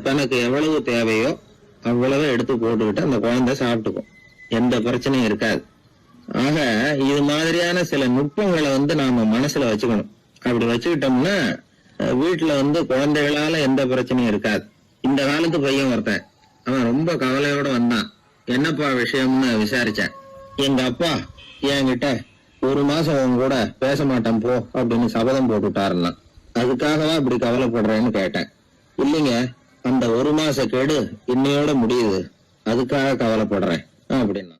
தனக்கு எவ்வளவு தேவையோ அவ்வளவு எடுத்து போட்டுக்கிட்டு அந்த குழந்தை சாப்பிட்டுக்கும், எந்த பிரச்சனையும் இருக்காது. ஆக இது மாதிரியான சில நுட்பங்களை நாம மனசுல வச்சுக்கணும். அப்படி வச்சுக்கிட்டோம்னா வீட்டுல குழந்தைகளால எந்த பிரச்சனையும் இருக்காது. இந்த காலத்து பையன் ஒருத்தன், அவன் ரொம்ப கவலையோட வந்தான். என்னப்பா விஷயம்னு விசாரிச்சேன். எங்க அப்பா என்கிட்ட 1 மாசம் உன் கூட பேச மாட்டேன் போ அப்படின்னு சபதம் போட்டுட்டாருன்னா, அதுக்காகவா இப்படி கவலைப்படுறேன்னு கேட்டேன். இல்லைங்க, அந்த 1 மாச கெடு இன்னையோட முடியுது, அதுக்காக கவலைப்படுறேன் அப்படின்னா.